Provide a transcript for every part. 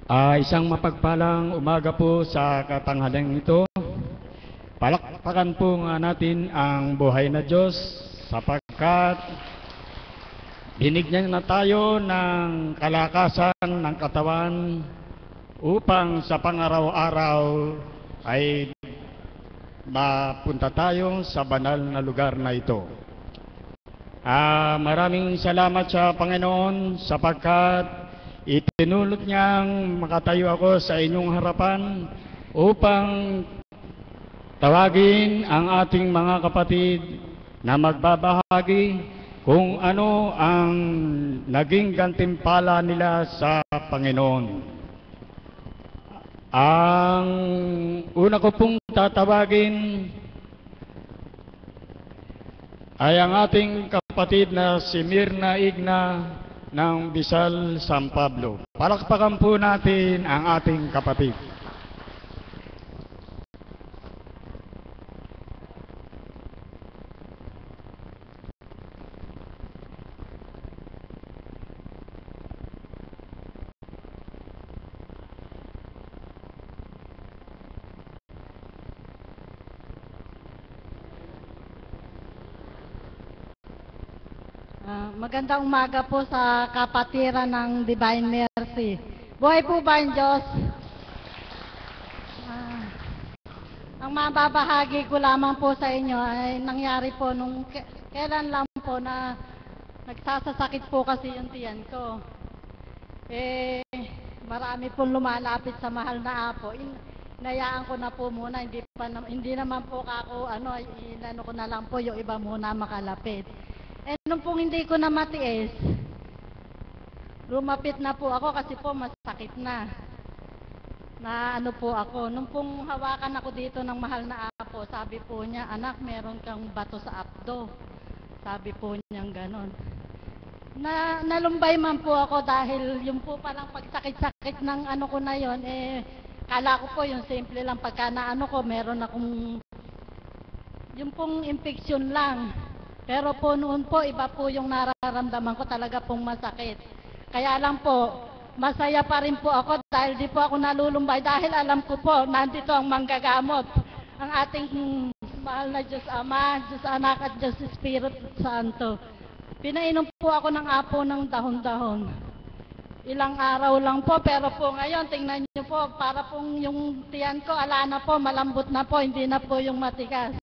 Isang mapagpalang umaga po sa katanghalang ito. Palakpakan po nga natin ang buhay na Diyos sapagkat binigyan na tayo ng kalakasan ng katawan upang sa pangaraw-araw ay mapunta tayo sa banal na lugar na ito. Maraming salamat sa Panginoon sapagkat itinulot niyang makatayo ako sa inyong harapan upang tawagin ang ating mga kapatid na magbabahagi kung ano ang naging gantimpala nila sa Panginoon. Ang una ko pong tatawagin ay ang ating kapatid na si Mirna Igna ng Bisal San Pablo. Palakpakan po natin ang ating kapatid. Magandang umaga po sa kapatiran ng Divine Mercy. Buhay po ba ang Diyos? Ang mababahagi ko lamang po sa inyo ay nangyari po nung kailan lang po na nagsasasakit po kasi yung tiyan ko. Marami pong lumalapit sa mahal na apo. Inayaan ko na po muna, hindi naman po ako, inano ko na lang po yung iba muna makalapit. Nung pong hindi ko na matiis, lumapit na po ako kasi po masakit na. Po ako. Nung pong hawakan ako dito ng mahal na apo, sabi po niya, anak, meron kang bato sa apdo. Sabi po niyang ganon. Nalumbay man po ako dahil yung po palang pagsakit-sakit ng ko na yon, kala ko po yung simple lang pagka ko, meron akong yung pong infection lang. Pero po noon po, iba po yung nararamdaman ko, talaga pong masakit. Kaya lang po, masaya pa rin po ako dahil di po ako nalulumbay dahil alam ko po, nandito ang manggagamot. Ang ating mahal na Diyos Ama, Diyos Anak at Diyos Espiritu Santo. Pinainom po ako ng apo ng dahon-dahon. Ilang araw lang po, pero po ngayon, tingnan niyo po, para pong yung tiyan ko, ala na po, malambot na po, hindi na po yung matigas.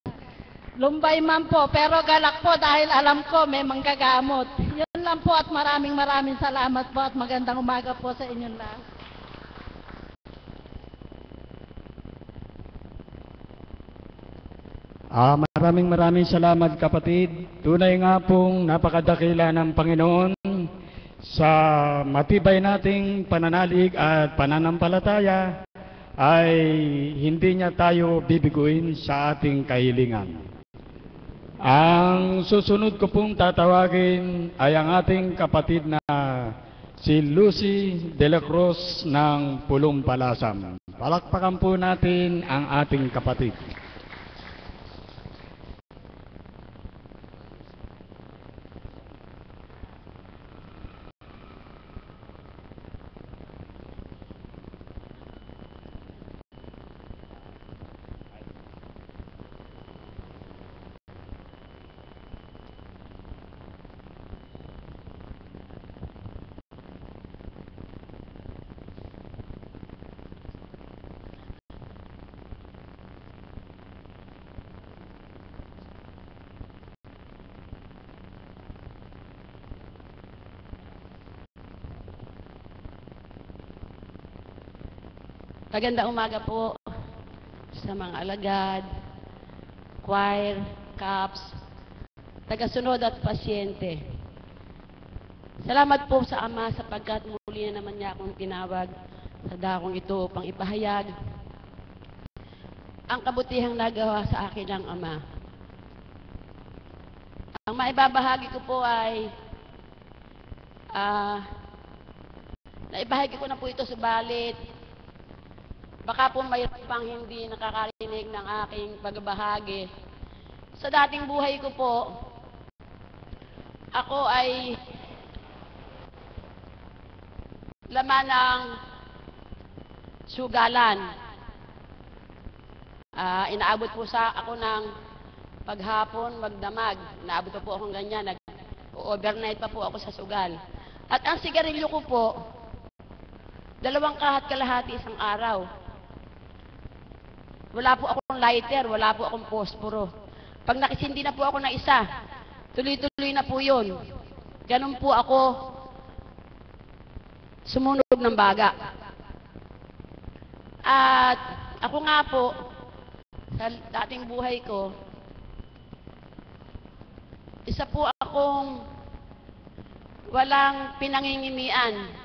Lumbay man po, pero galak po dahil alam ko may manggagamot. Yun lang po at maraming salamat po at magandang umaga po sa inyong lahat. Maraming salamat kapatid. Tunay nga pong napakadakila ng Panginoon sa matibay nating pananalig at pananampalataya ay hindi niya tayo bibiguin sa ating kahilingan. Ang susunod ko pong tatawagin ay ang ating kapatid na si Lucy de la Cruz ng Pulong Palasam. Palakpakan po natin ang ating kapatid. Magandang umaga po sa mga alagad, choir, caps, tagasunod at pasyente. Salamat po sa Ama sapagkat muli na naman niya akong tinawag sa dakong ito upang ipahayag ang kabutihang nagawa sa akin ng Ama. Ang maibabahagi ko po ay naibahagi ko na po ito subalit baka po mayroon pang hindi nakakarinig ng aking pagbabahagi. Sa dating buhay ko po, ako ay laman ng sugalan. Inaabot po ako ng paghapon, magdamag. Inaabot po akong ganyan. Overnight pa po ako sa sugal. At ang sigarilyo ko po, 2 kahat kalahati isang araw. Wala po akong lighter, wala po akong posporo. Pag nakisindi na po ako ng isa, tuloy-tuloy na po yun. Ganun po ako sumunog ng baga. At ako nga po, sa dating buhay ko, isa po akong walang pinangingimian.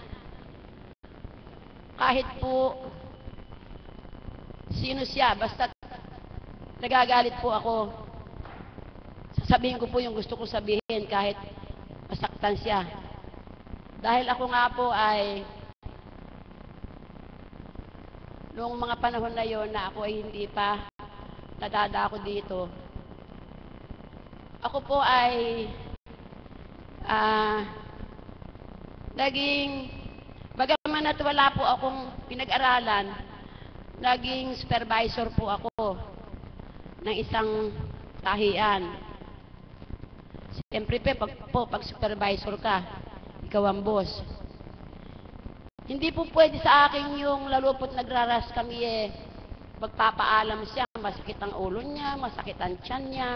Kahit po sino siya, basta nagagalit po ako. Sasabihin ko po yung gusto ko sabihin kahit masaktan siya. Dahil ako nga po ay noong mga panahon na yon na ako ay hindi pa nadadako dito. Ako po ay bagaman at wala po akong pinag-aralan, naging supervisor po ako ng isang tahian. Siyempre pag supervisor ka, ikaw ang boss. Hindi po pwede sa akin yung lalo po't nagraras kami magpapaalam siya, masakit ang ulo niya, masakit ang tiyan niya.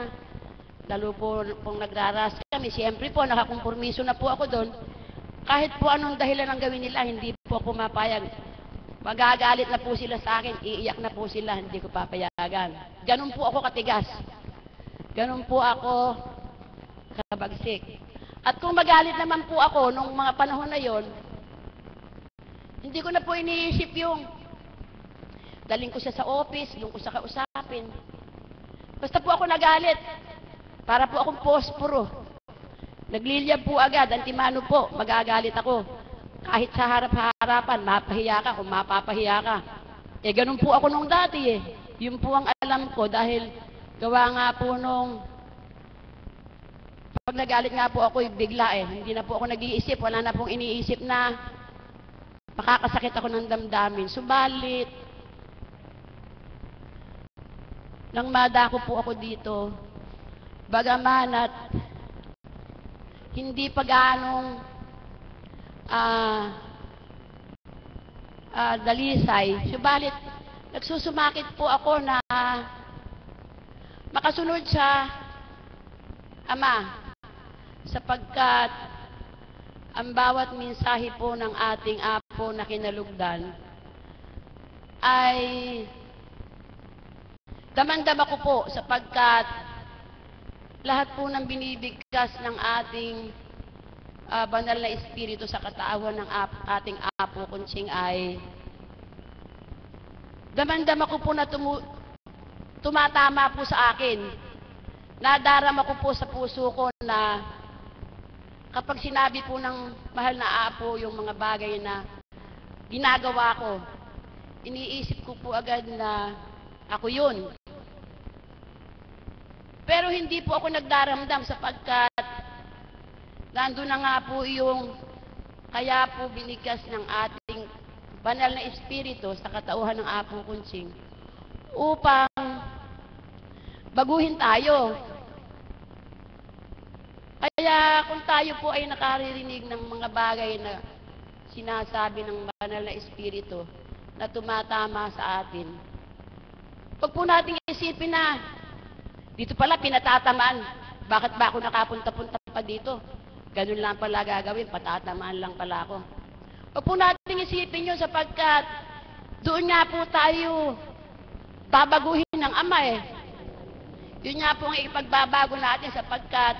Lalo po pong nagraras kami, siyempre po nakakompromiso na po ako doon. Kahit po anong dahilan ang gawin nila, hindi po ako mapayag. Magagalit na po sila sa akin, iiyak na po sila, hindi ko papayagan. Ganun po ako katigas. Ganun po ako kabagsik. At kung magalit naman po ako nung mga panahon na yon, hindi ko na po iniisip yung daling ko siya sa office, doon ko siya kausapin. Basta po ako nagalit. Para po akong posporo. Nagliliyab po agad, antimano po, magagalit ako. Kahit sa harap-harapan, mapahiya ka kung mapapahiya ka. Ganun po ako nung dati Yun po ang alam ko dahil gawa nga po nung pag nagalit nga po ako, bigla Hindi na po ako nag-iisip, wala na pong iniisip na makakasakit ako ng damdamin. Subalit, nang madako po ako dito, bagaman at hindi pa gaanong dalisay, subalit nagsusumakit po ako na makasunod sa Ama, sapagkat ang bawat mensahe po ng ating Apo na kinalugdan ay damang-dama ko po sapagkat lahat po ng binibigkas ng ating banal na espiritu sa katawan ng ating Apo Kunching ay damang-dama ko po na tumatama po sa akin. Nadarama ko po sa puso ko na kapag sinabi po ng mahal na Apo yung mga bagay na ginagawa ko, iniisip ko po agad na ako yun. Pero hindi po ako nagdaramdam sapagkat nandun na nga po yung kaya po binigkas ng ating banal na espiritu sa katauhan ng Apo Kunching upang baguhin tayo. Kaya kung tayo po ay nakaririnig ng mga bagay na sinasabi ng banal na espiritu na tumatama sa atin, huwag po nating isipin na dito pala pinatatamaan. Bakit ba ako nakapunta-punta pa dito? Ganun lang pala gagawin, patatamaan lang pala ako. Huwag po nating isipin yun sapagkat doon nga po tayo babaguhin ng Ama Yun nga po ang ipagbabago natin sapagkat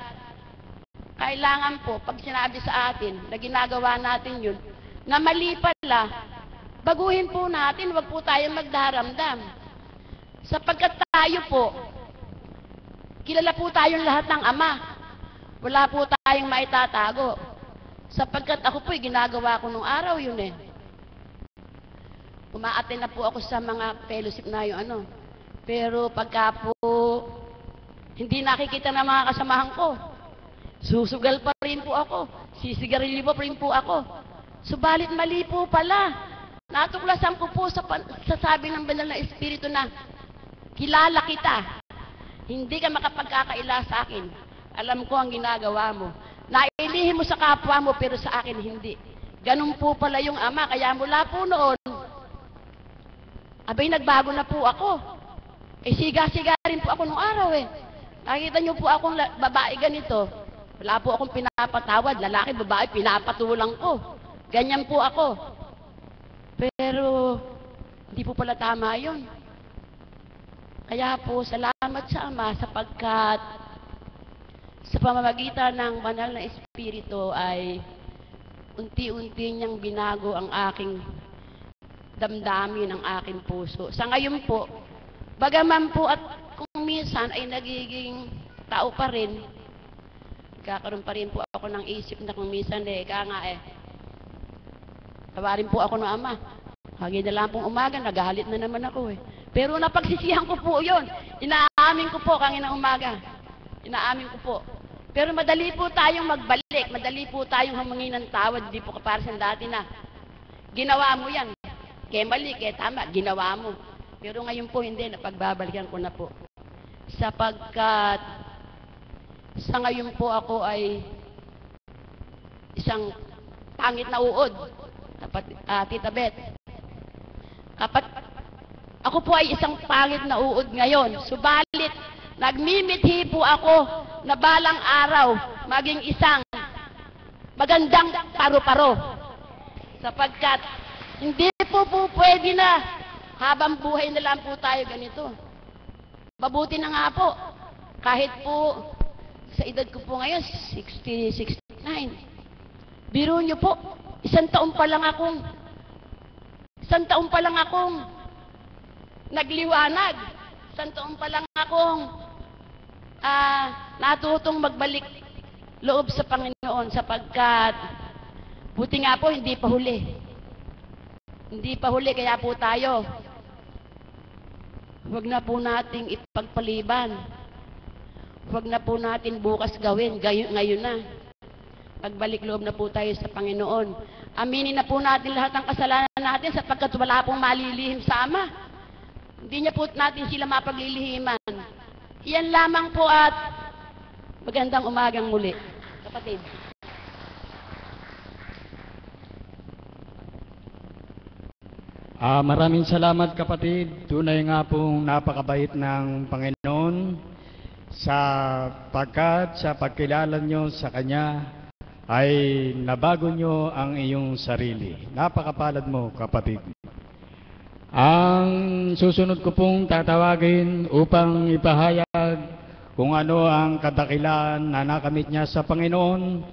kailangan po, pag sinabi sa atin na ginagawa natin yun, na mali pala, baguhin po natin, huwag po tayong magdaramdam. Sapagkat tayo po, kilala po tayong lahat ng Ama. Wala po tayong maitatago. Sapagkat ako po, ginagawa ko nung araw yun Umaattend na po ako sa mga fellowship na yung Pero pagka po, hindi nakikita ng mga kasamahan ko, susugal pa rin po ako, sisigarilyo pa rin po ako. Subalit mali po pala. Natuklasan ko po sa sabi ng banal na Espiritu na kilala kita. Hindi ka makapagkakaila sa akin. Alam ko ang ginagawa mo. Nailihin mo sa kapwa mo pero sa akin hindi. Ganun po pala yung Ama. Kaya mula po noon, abay nagbago na po ako. Siga-siga rin po ako nung araw eh. Nakita niyo po akong babae ganito. Wala po akong pinapatawad. Lalaki, babae, pinapatulang ko. Ganyan po ako. Pero, hindi po pala tama yun. Kaya po, salamat sa Ama sapagkat sa pamamagitan ng banal na Espiritu ay unti-unti niyang binago ang aking damdamin, ang aking puso. Sa ngayon po, bagaman po at kung minsan ay nagiging tao pa rin, kakaroon pa rin po ako ng isip na kung minsan tawarin po ako ng Ama. Hagi na lang pong umaga, nagahalit na naman ako eh. Pero napagsisihan ko po yun. Inaamin ko po kanina umaga. Inaamin ko po. Pero madali po tayong magbalik. Madali po tayong humingi ng tawad. Hindi po kapara sa dati na ginawa mo yan. Kaya mali, kaya tama, ginawa mo. Pero ngayon po hindi, napagbabalikan ko na po. Sapagkat sa ngayon po ako ay isang pangit na uod. Tita Beth. Ako po ay isang pangit na uod ngayon. Subalit, nagmimithi po ako na balang araw maging isang magandang paro-paro. Sapagkat hindi po pwede na habang buhay na lang po tayo ganito. Mabuti na nga po. Kahit po sa edad ko po ngayon, 60, 69. Biro nyo po, isang taon pa lang akong nagliwanag. Isang taon pa lang akong natutong magbalik loob sa Panginoon sapagkat buti nga po hindi pa huli. Hindi pa huli kaya po tayo. Huwag na po nating ipagpaliban. Huwag na po natin bukas gawin. Ngayon na. Pagbalik loob na po tayo sa Panginoon. Aminin na po natin lahat ng kasalanan natin sapagkat wala pong malilihim sa Ama. Hindi niya po natin sila mapaglilihiman. Iyan lamang po at magandang umagang muli. Kapatid. Maraming salamat kapatid. Tunay nga pong napakabait ng Panginoon sapagkat sa pagkilala nyo sa Kanya ay nabago nyo ang iyong sarili. Napakapalad mo kapatid. Ang susunod ko pong tatawagin upang ipahayag kung ano ang kadakilaan na nakamit niya sa Panginoon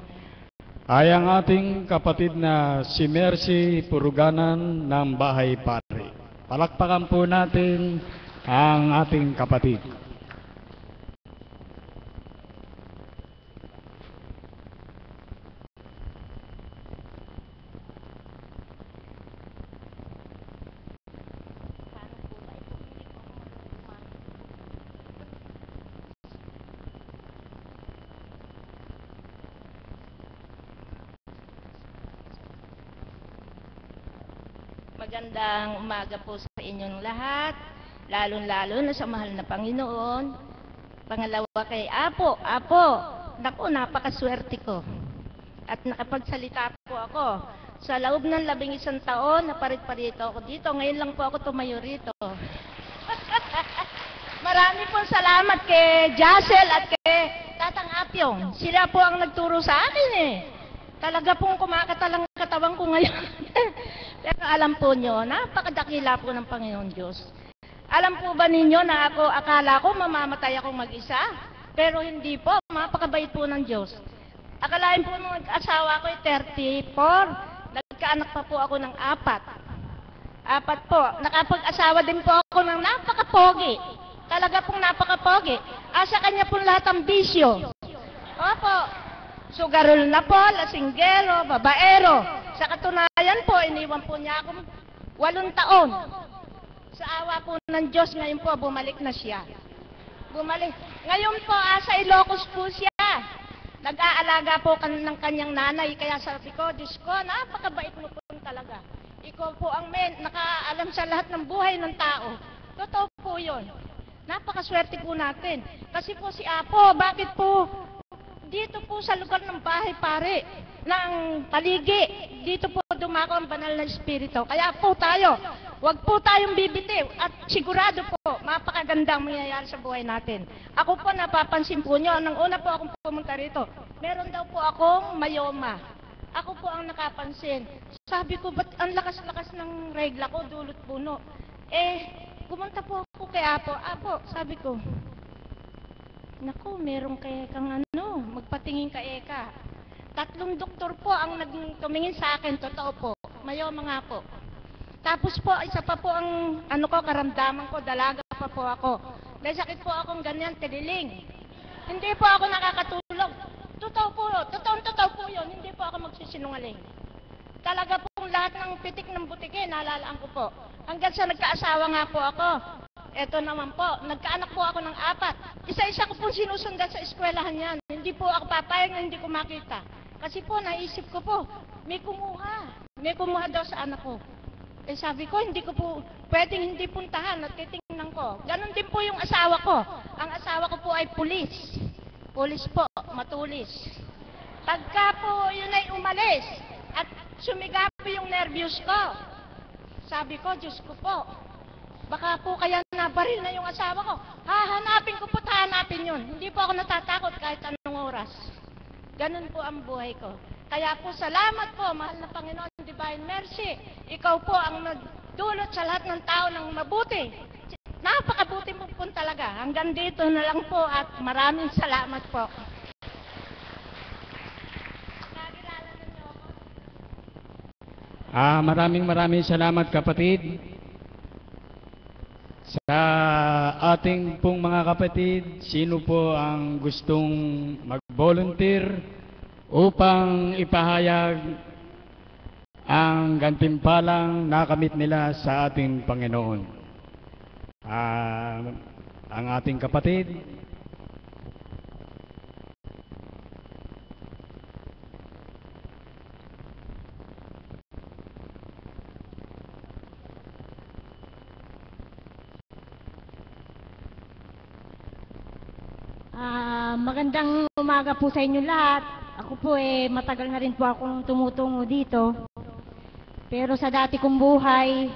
ay ang ating kapatid na si Mercy Puruganan ng Bahay Pare. Palakpakan po natin ang ating kapatid. Magandang umaga po sa inyong lahat, lalong-lalo na sa mahal na Panginoon. Pangalawa kay Apo, naku, napakaswerte ko. At nakapagsalita po ako. Sa loob ng 11 taon, naparit-parito ako dito. Ngayon lang po ako tumayo rito. Marami pong salamat kay Jacel at kay Tatang Apyong. Sila po ang nagturo sa akin eh. Talaga pong kumakatalang katawan ko ngayon. Pero alam po nyo, napakadakila po ng Panginoon Diyos. Alam po ba ninyo na akala ko mamamatay akong mag-isa? Pero hindi po, mapakabait po ng Diyos. Akalain po nung nag-asawa ko ay 34, nagkaanak pa po ako ng 4. 4 po. Nakapag-asawa din po ako ng napakapogi. Talaga pong napakapogi. Sa kanya po lahat ang bisyo. Opo. Sugarol na po, lasinggero, babaero. Sa katunayan po, iniwan po niya akong 8 taon. Sa awa po ng Diyos, ngayon po, bumalik na siya. Bumalik. Ngayon po, sa Ilocos po siya. Nag-aalaga po ng kanyang nanay. Kaya sabi ko, Diyos ko, napakabait mo po talaga. Ikaw po ang nakaalam sa lahat ng buhay ng tao. Totoo po yun. Napakaswerte po natin. Kasi po si Apo, bakit po dito po sa lugar ng bahay pare, ng paligi, dito po dumako ang banal na espiritu. Kaya po tayo, wag po tayong bibitiw at sigurado po, mapakagandang mangyayari sa buhay natin. Ako po napapansin po nyo, nang una po akong pumunta rito, meron daw po akong mayoma. Ako po ang nakapansin. Sabi ko, ba't ang lakas-lakas ng regla ko, dulot puno? Pumunta po ako kay Apo. Apo, sabi ko, naku, meron kang magpatingin ka eka. 3 doktor po ang tumingin sa akin, totoo po. Mayoma nga po. Tapos po, isa pa po ang karamdaman ko, dalaga pa po ako. May sakit po akong ganyan, tililing. Hindi po ako nakakatulog. Totoo po yun, hindi po ako magsisinungaling. Talaga pong lahat ng pitik ng butike, nalalaan ko po. Hanggang sa nagkaasawa nga po ako. Eto naman po, nagkaanak po ako ng 4. Isa-isa ko pong sinusundan sa eskwelahan yan. Hindi po ako papayag na hindi ko makita. Kasi po, naisip ko po, may kumuha daw sa anak ko. Sabi ko, hindi ko po pwedeng hindi puntahan at titingnan ko. Ganon din po yung asawa ko. Ang asawa ko po ay pulis. Pulis po, matulis. Pagka po yun ay umalis at sumigaw po yung nervyos ko. Sabi ko, Diyos ko po, baka po kaya nabaril na yung asawa ko. Hahanapin ko po, hahanapin yun. Hindi po ako natatakot kahit anong oras. Ganon po ang buhay ko. Kaya po, salamat po, mahal na Panginoon, Divine Mercy. Ikaw po ang nagdulot sa lahat ng tao ng mabuti. Napakabuti mo po talaga. Hanggang dito na lang po at maraming salamat po. Maraming salamat kapatid. Sa ating pong mga kapatid, sino po ang gustong mag-volunteer upang ipahayag ang gantimpalang nakamit nila sa ating Panginoon? Ang ating kapatid. Magandang umaga po sa inyo lahat. Ako po matagal na rin po akong tumutungo dito. Pero sa dati kong buhay,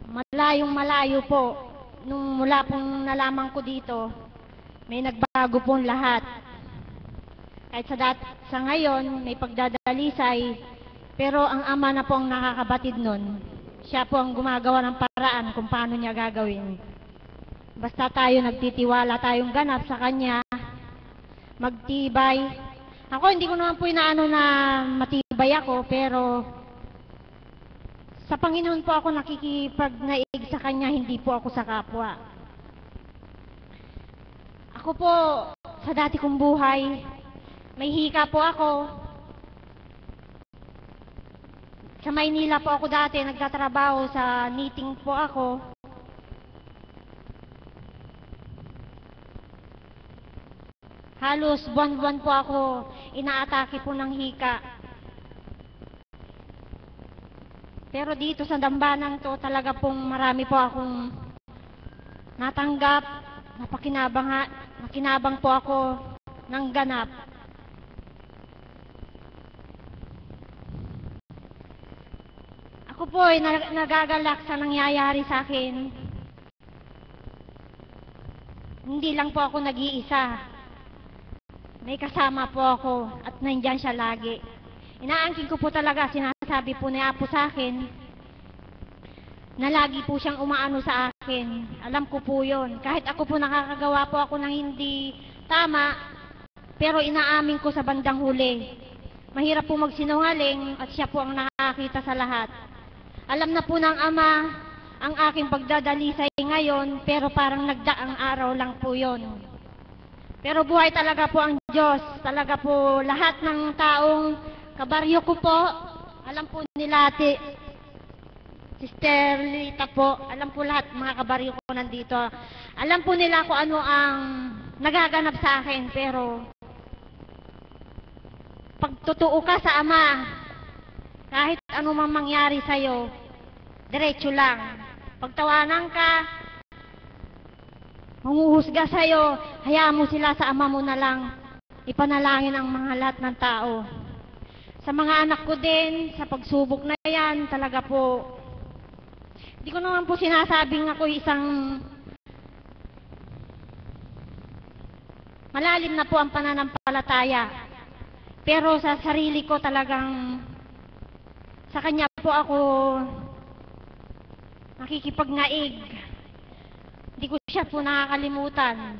malayong malayo po. Nung mula pong nalaman ko dito, may nagbago pong lahat. Kahit sa ngayon, may pagdadalisay, pero ang ama na po ang nakakabatid nun. Siya po ang gumagawa ng paraan kung paano niya gagawin. Basta tayo nagtitiwala, tayong ganap sa Kanya, magtibay. Ako, hindi ko naman po inaano na matibay ako, pero sa Panginoon po ako nakikipagnaig sa Kanya, hindi po ako sa kapwa. Ako po, sa dati kong buhay, may hika po ako. Sa Maynila po ako dati, nagtatrabaho sa knitting po ako. Halos buwan-buwan po ako inaatake po ng hika. Pero dito sa dambanang to, talaga pong marami po akong natanggap, nakinabang po ako ng ganap. Ako po ay nagagalak sa nangyayari sa akin. Hindi lang po ako nag-iisa. May kasama po ako at nandyan siya lagi. Inaangkin ko po talaga, sinasabi po ni Apo sa akin na lagi po siyang umaano sa akin. Alam ko po yun. Kahit ako po nakakagawa po ako ng hindi tama, pero inaamin ko sa bandang huli. Mahirap po magsinungaling at siya po ang nakakita sa lahat. Alam na po ng Ama ang aking pagdadalisay ngayon, pero parang nagdaang araw lang po yun. Pero buhay talaga po ang Diyos. Talaga po lahat ng taong kabaryo ko po, alam po nila Sister Lita po, alam po lahat mga kabaryo ko nandito. Alam po nila kung ano ang nagaganap sa akin, pero pag totoo ka sa Ama, kahit ano man mangyari sa'yo, diretso lang. Pagtawanan ka, manguhusga sa'yo, hayaan mo sila sa ama mo na lang. Ipanalangin ang mga lahat ng tao. Sa mga anak ko din, sa pagsubok na yan, talaga po, hindi ko naman po sinasabing ako isang malalim na po ang pananampalataya. Pero sa sarili ko talagang, sa kanya po ako nakikipagnaig. Hindi ko siya po nakakalimutan.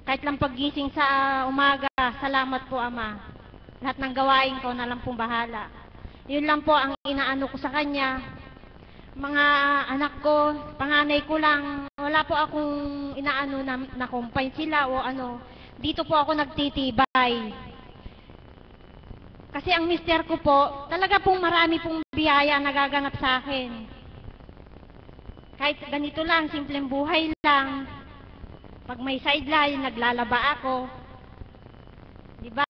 Kahit lang paggising sa umaga, salamat po Ama. Lahat ng gawain ko na lang pong bahala. Yun lang po ang inaano ko sa kanya. Mga anak ko, panganay ko lang, wala po akong inaano na kumpay sila o ano. Dito po ako nagtitibay. Kasi ang mister ko po, talaga pong marami pong biyaya nagaganap sa akin. Kahit ganito lang, simpleng buhay lang. Pag may sideline, naglalaba ako. Diba?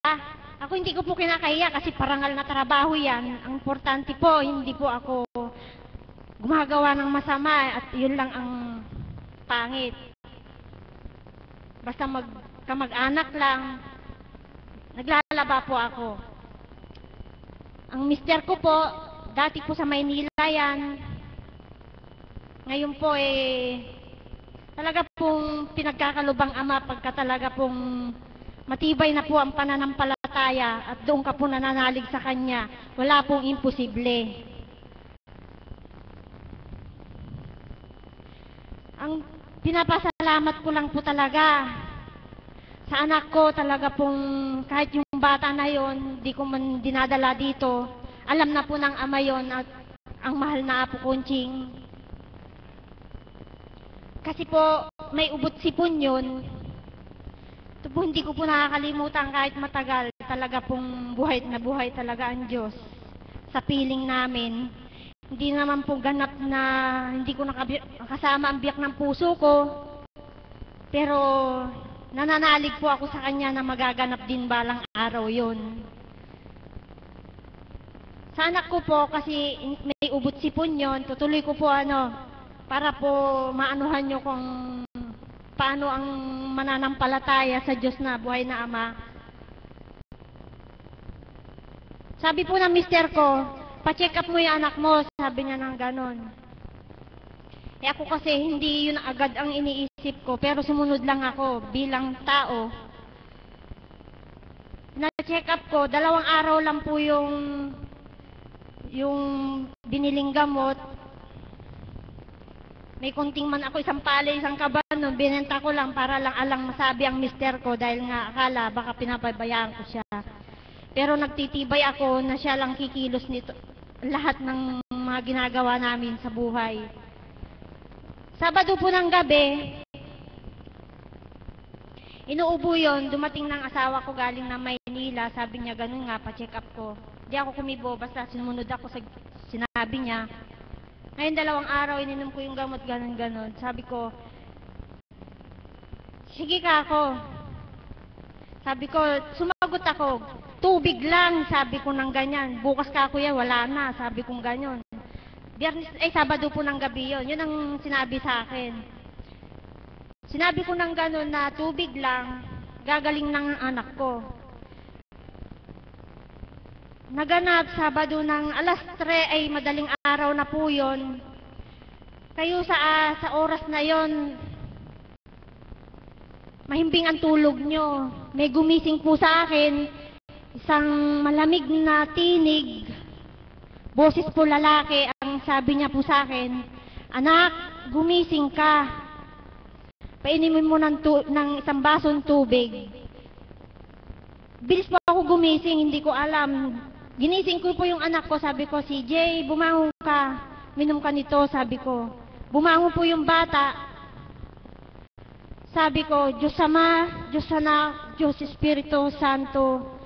Ako hindi ko po kinakahiya kasi parangal na trabaho yan. Ang importante po, hindi po ako gumagawa ng masama at yun lang ang pangit. Basta kamag-anak lang, naglalaba po ako. Ang mister ko po, dati po sa Maynila yan. Ngayon po talaga pong pinagkakalubang Ama pagka talaga pong matibay na po ang pananampalataya at doon ka po nananalig sa Kanya. Wala pong imposible. Ang pinapasalamat ko lang po talaga sa anak ko, talaga pong kahit yung bata na yon, di ko man dinadala dito, alam na po ng ama yon at ang mahal na Apo Kunching. Kasi po, may ubot sipon yun. Ito po, hindi ko po nakakalimutan kahit matagal. Talaga pong buhay na buhay talaga ang Diyos sa piling namin. Hindi naman po ganap na hindi ko nakasama ang biyak ng puso ko. Pero nananalig po ako sa Kanya na magaganap din balang araw yun. Sa anak ko po, kasi may ubot sipon yun, tutuloy ko po para po maanuhan nyo kung paano ang mananampalataya sa Diyos na buhay na Ama. Sabi po ng mister ko, pa-check up mo yung anak mo, sabi niya ng ganon. Ako kasi hindi yun agad ang iniisip ko, pero sumunod lang ako bilang tao. Na-check up ko, 2 araw lang po yung biniling gamot. May kunting man ako, isang palay, isang kaban, binenta ko lang para lang alang masabi ang mister ko dahil nga akala baka pinapabayaan ko siya. Pero nagtitibay ako na siya lang kikilos nito lahat ng mga ginagawa namin sa buhay. Sabado po ng gabi, inuubo yun, dumating ng asawa ko galing na Maynila, sabi niya ganun nga, pa-check up ko. Di ako kumibo, basta sinumunod ako sa sinabi niya. Ngayon 2 araw, ininom ko yung gamot, ganun-ganon. Sabi ko, sige ka ako. Sabi ko, sumagot ako, tubig lang, sabi ko ng ganyan. Bukas ka ako yan, wala na, sabi kong ganyan. Sabado po ng gabi yun. Yun ang sinabi sa akin. Sinabi ko ng ganun na tubig lang, gagaling ng anak ko. Naganap, Sabado ng 3:00 ay madaling araw na po yun. Kayo sa oras na yon, mahimbing ang tulog nyo. May gumising po sa akin, isang malamig na tinig, boses po lalaki, ang sabi niya po sa akin, anak, gumising ka. Painimin mo ng isang basong tubig. Bilis po ako gumising, hindi ko alam. Ginising ko po yung anak ko, sabi ko, CJ, bumangon ka, minom ka nito, sabi ko. Bumangon po yung bata. Sabi ko, Diyos Ama, Diyos Anak, Diyos Espiritu Santo,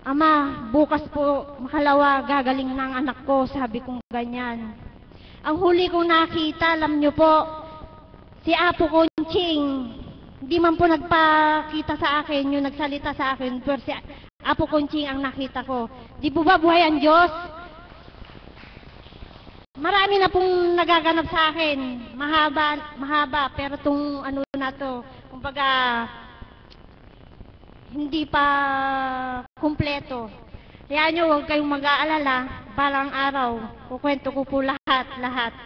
Ama, bukas po, makalawa, gagaling ng anak ko, sabi kong ganyan. Ang huli kong nakita, alam nyo po, si Apo Kunching, hindi man po nagpakita sa akin, yung nagsalita sa akin, pero si Apo Kunching ang nakita ko. Di po ba buhay ang Diyos? Marami na pong nagaganap sa akin. Mahaba, pero tong ano na to, kumbaga, hindi pa kumpleto. Kaya nyo, huwag kayong mag-aalala, balang araw, kukwento ko po lahat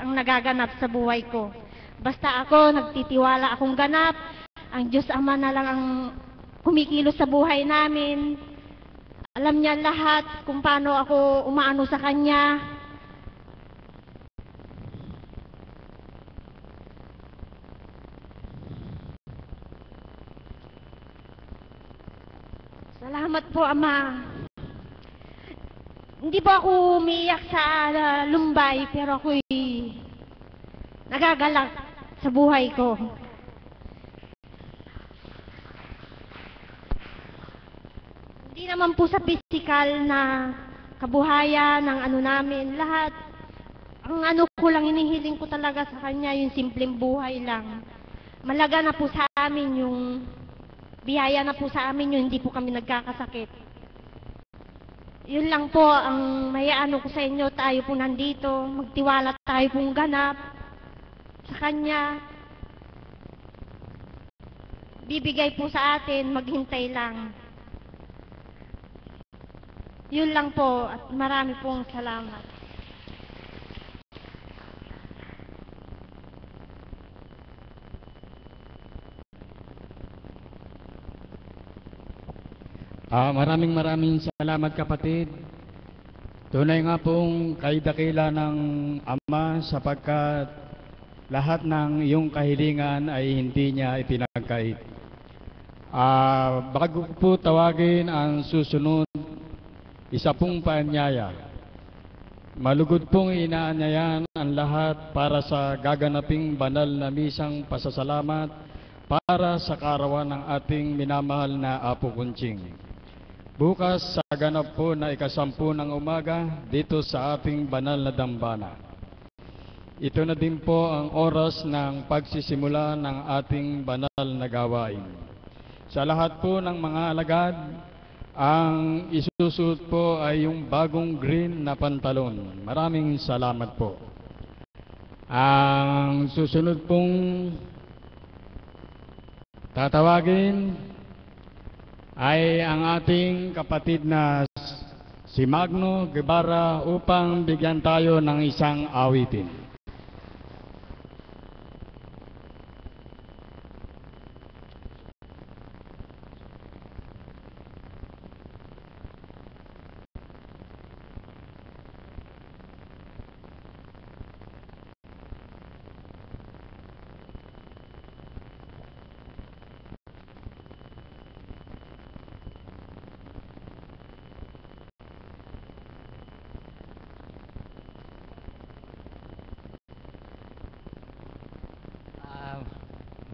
ang nagaganap sa buhay ko. Basta ako, nagtitiwala akong ganap, ang Diyos Ama na lang ang kumikilos sa buhay namin. Alam niya lahat kung paano ako umaano sa Kanya. Salamat po, Ama. Hindi po ako umiiyak sa lumbay, pero ako'y nagagalak sa buhay ko. Hindi naman po sa physical na kabuhayan ng ano namin, lahat. Ang ano ko lang, inihiling ko talaga sa Kanya, yung simpleng buhay lang. Malaga na po sa amin yung biyaya na po sa amin yun, hindi po kami nagkakasakit. Yun lang po ang maiano ko sa inyo, tayo po nandito, magtiwala tayo pong ganap sa Kanya. Bibigay po sa atin, maghintay lang. Yun lang po at marami pong salamat. Maraming salamat kapatid. Tunay nga pong kaidakila ng Ama sapagkat lahat ng iyong kahilingan ay hindi niya ipinagkait. Bago po tawagin ang susunod, isa pong paanyaya. Malugod pong inaanyayan ang lahat para sa gaganaping banal na misang pasasalamat para sa karawan ng ating minamahal na Apo Kunching. Bukas sa ganap po na 10:00 ng umaga dito sa ating banal na dambana. Ito na din po ang oras ng pagsisimula ng ating banal na gawain. Sa lahat po ng mga alagad, ang isusuot po ay yung bagong green na pantalon. Maraming salamat po. Ang susunod pong tatawagin ay ang ating kapatid na si Magno Guevara upang bigyan tayo ng isang awitin.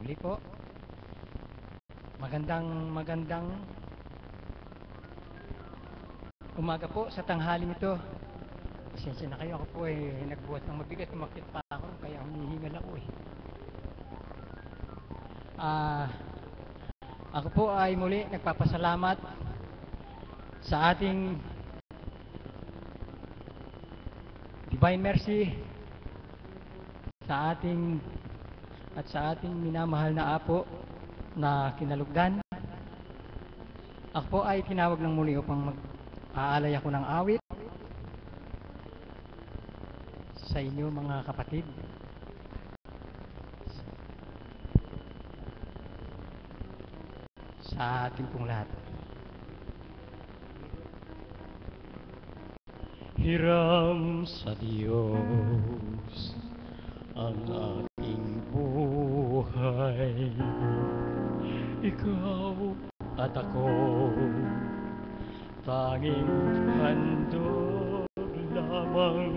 Muli po, magandang umaga po sa tanghaling ito. Pasensya na kayo, ako po nagbuhat ng mabigat, umakit pa ako, kaya humihingal ako Ako po ay muli nagpapasalamat sa ating Divine Mercy, sa ating minamahal na Apo na kinalugdan. Ako po ay tinawag ng muli upang mag-aalay ako ng awit sa inyo mga kapatid. Sa ating pong lahat. Hiram sa Diyos ang aking buhay, ikaw at ako, tanging handog lamang.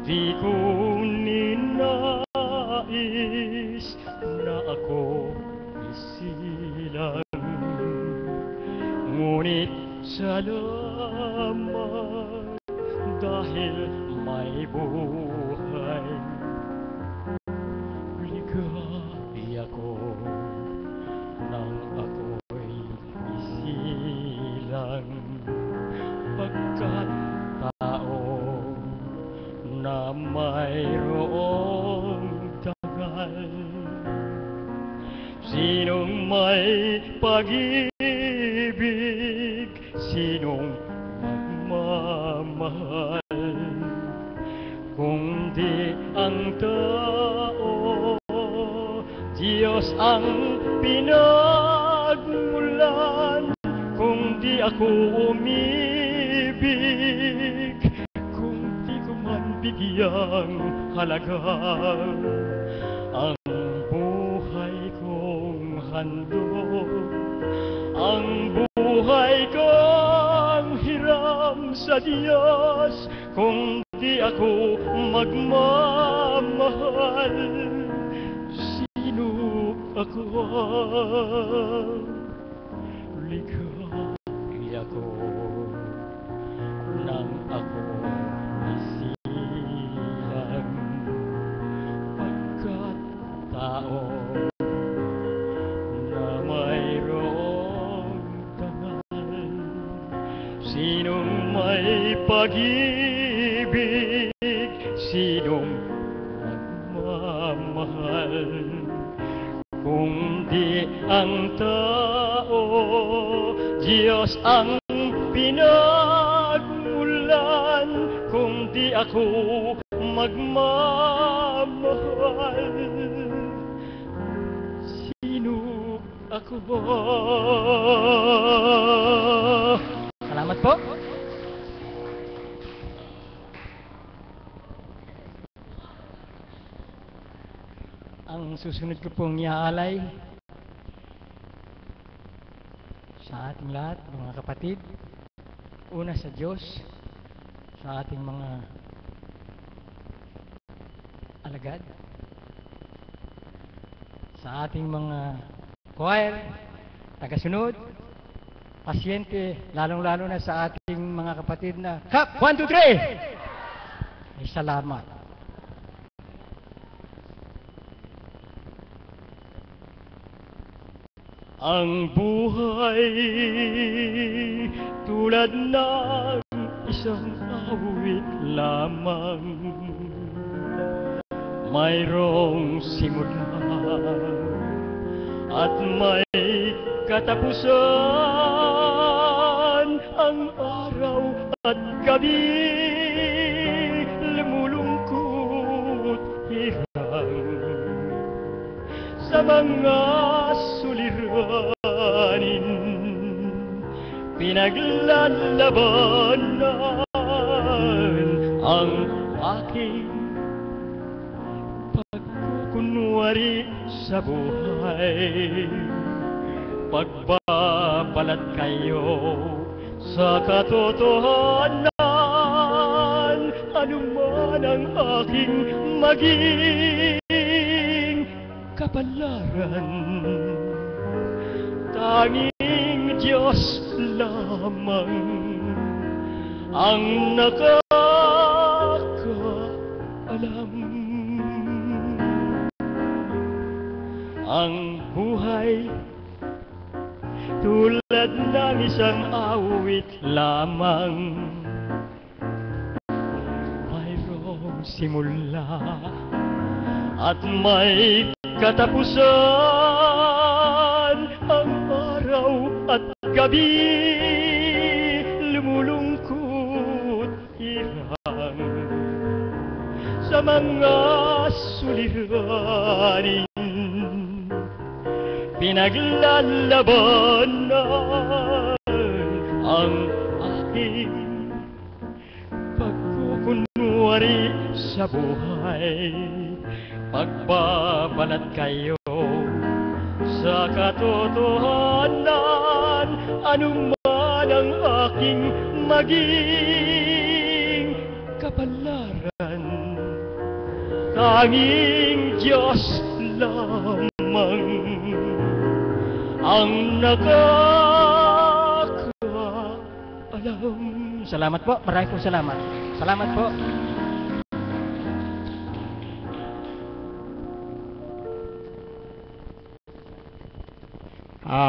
Di ko ninais na ako isilang, ngunit salamat dahil may buhay. Ligaya ko nang ako'y isilang, pagkat tao mayroong dangal. Sinong may pag-ibig, sinong magmamahal, kung di ang tao, Diyos ang pinagmulan. Kung di ako umibig, kung di ko man bigyang halaga ang buhay kong handog, ang buhay kong hiram sa Diyos. Kung di ako magmamahal, sino ako? Likha'i ako nang ako isilang, pagkat tao na mayroong dangal. Sinong may pag-ibig, sinong nagmamahal, kung di ang tao, Diyos ang pinagmulan. Kung di ako magmamahal, sino ako? Salamat po. Ang susunod ko pong iaalay sa ating lahat, mga kapatid. Una sa Diyos, sa ating mga alagad, sa ating mga choir, tagasunod, pasyente, lalong-lalo na sa ating mga kapatid na Kap! 1, 2, 3! Ay salamat. Ang buhay tulad ng isang awit lamang, mayroong simula at may katapusan. Ang araw at gabi, lumulungkot hirang sa mga suliranin, pinaglalabanan ang aking pagkukunwari sa buhay. Pagbabalat kayo sa katotohanan, anuman ang aking maging kapalaran. Tanging Diyos lamang ang nakakaalam. Ang buhay tulad ng isang awit lamang, mayroong simula at may katapusan. Ang araw at gabi, lumulungkot hirang sa mga suliranin, pinaglalabanan ang aking pagkukunwari sa buhay. Pagbabalat kayo sa katotohanan, anuman ang aking maging kapalaran. Tanging Diyos lamang ang nakakaalam. Salamat po. Maraming po salamat. Salamat po.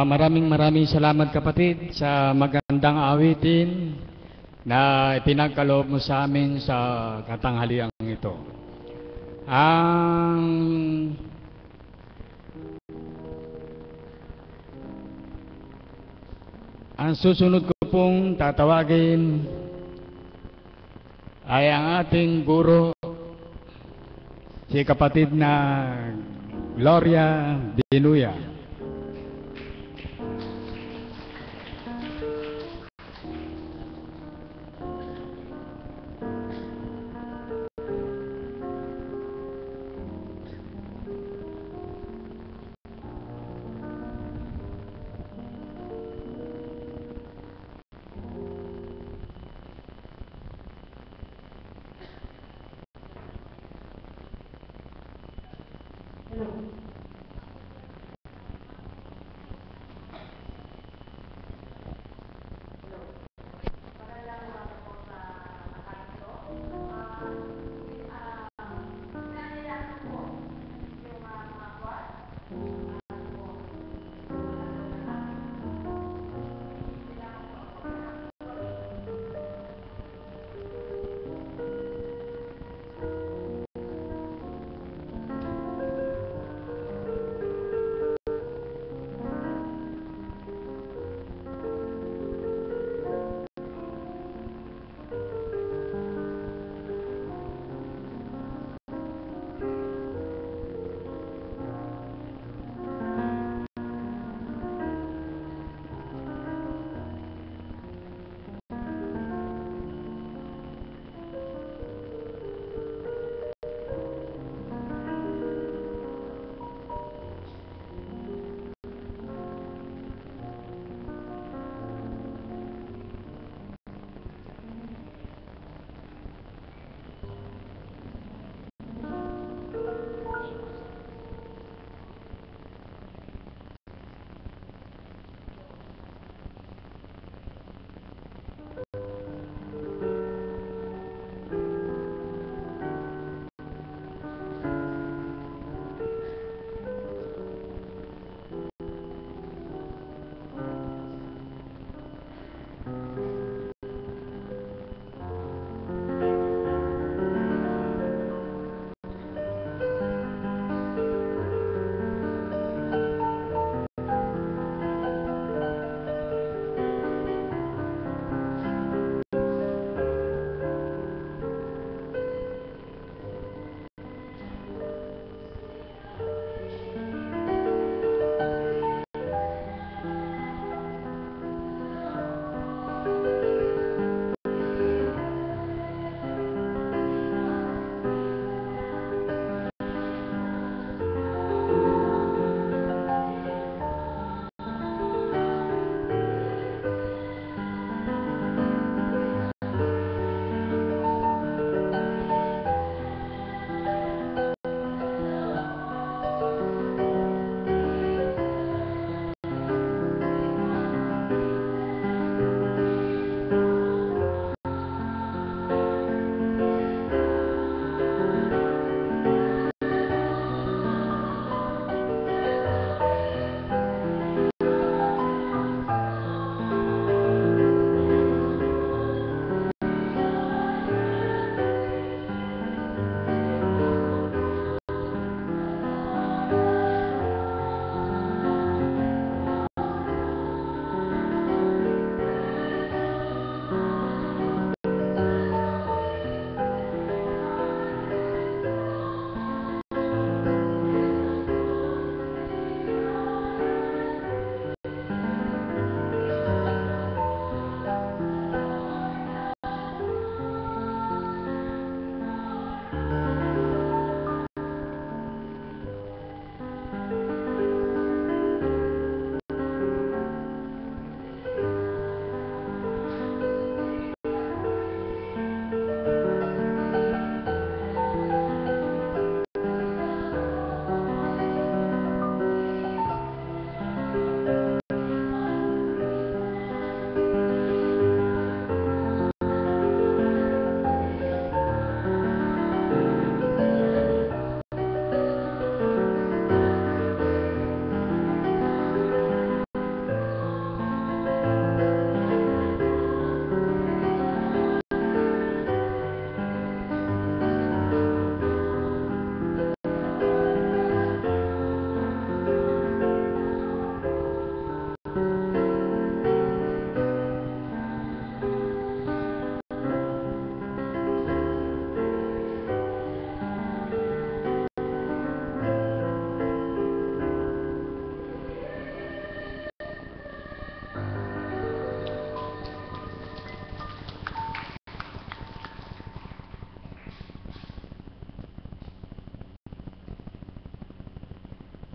Maraming salamat kapatid sa magandang awitin na ipinagkaloob mo sa amin sa katanghaliang ito. Ang susunod ko pong tatawagin ay ang ating guro, si kapatid na Gloria Diluya.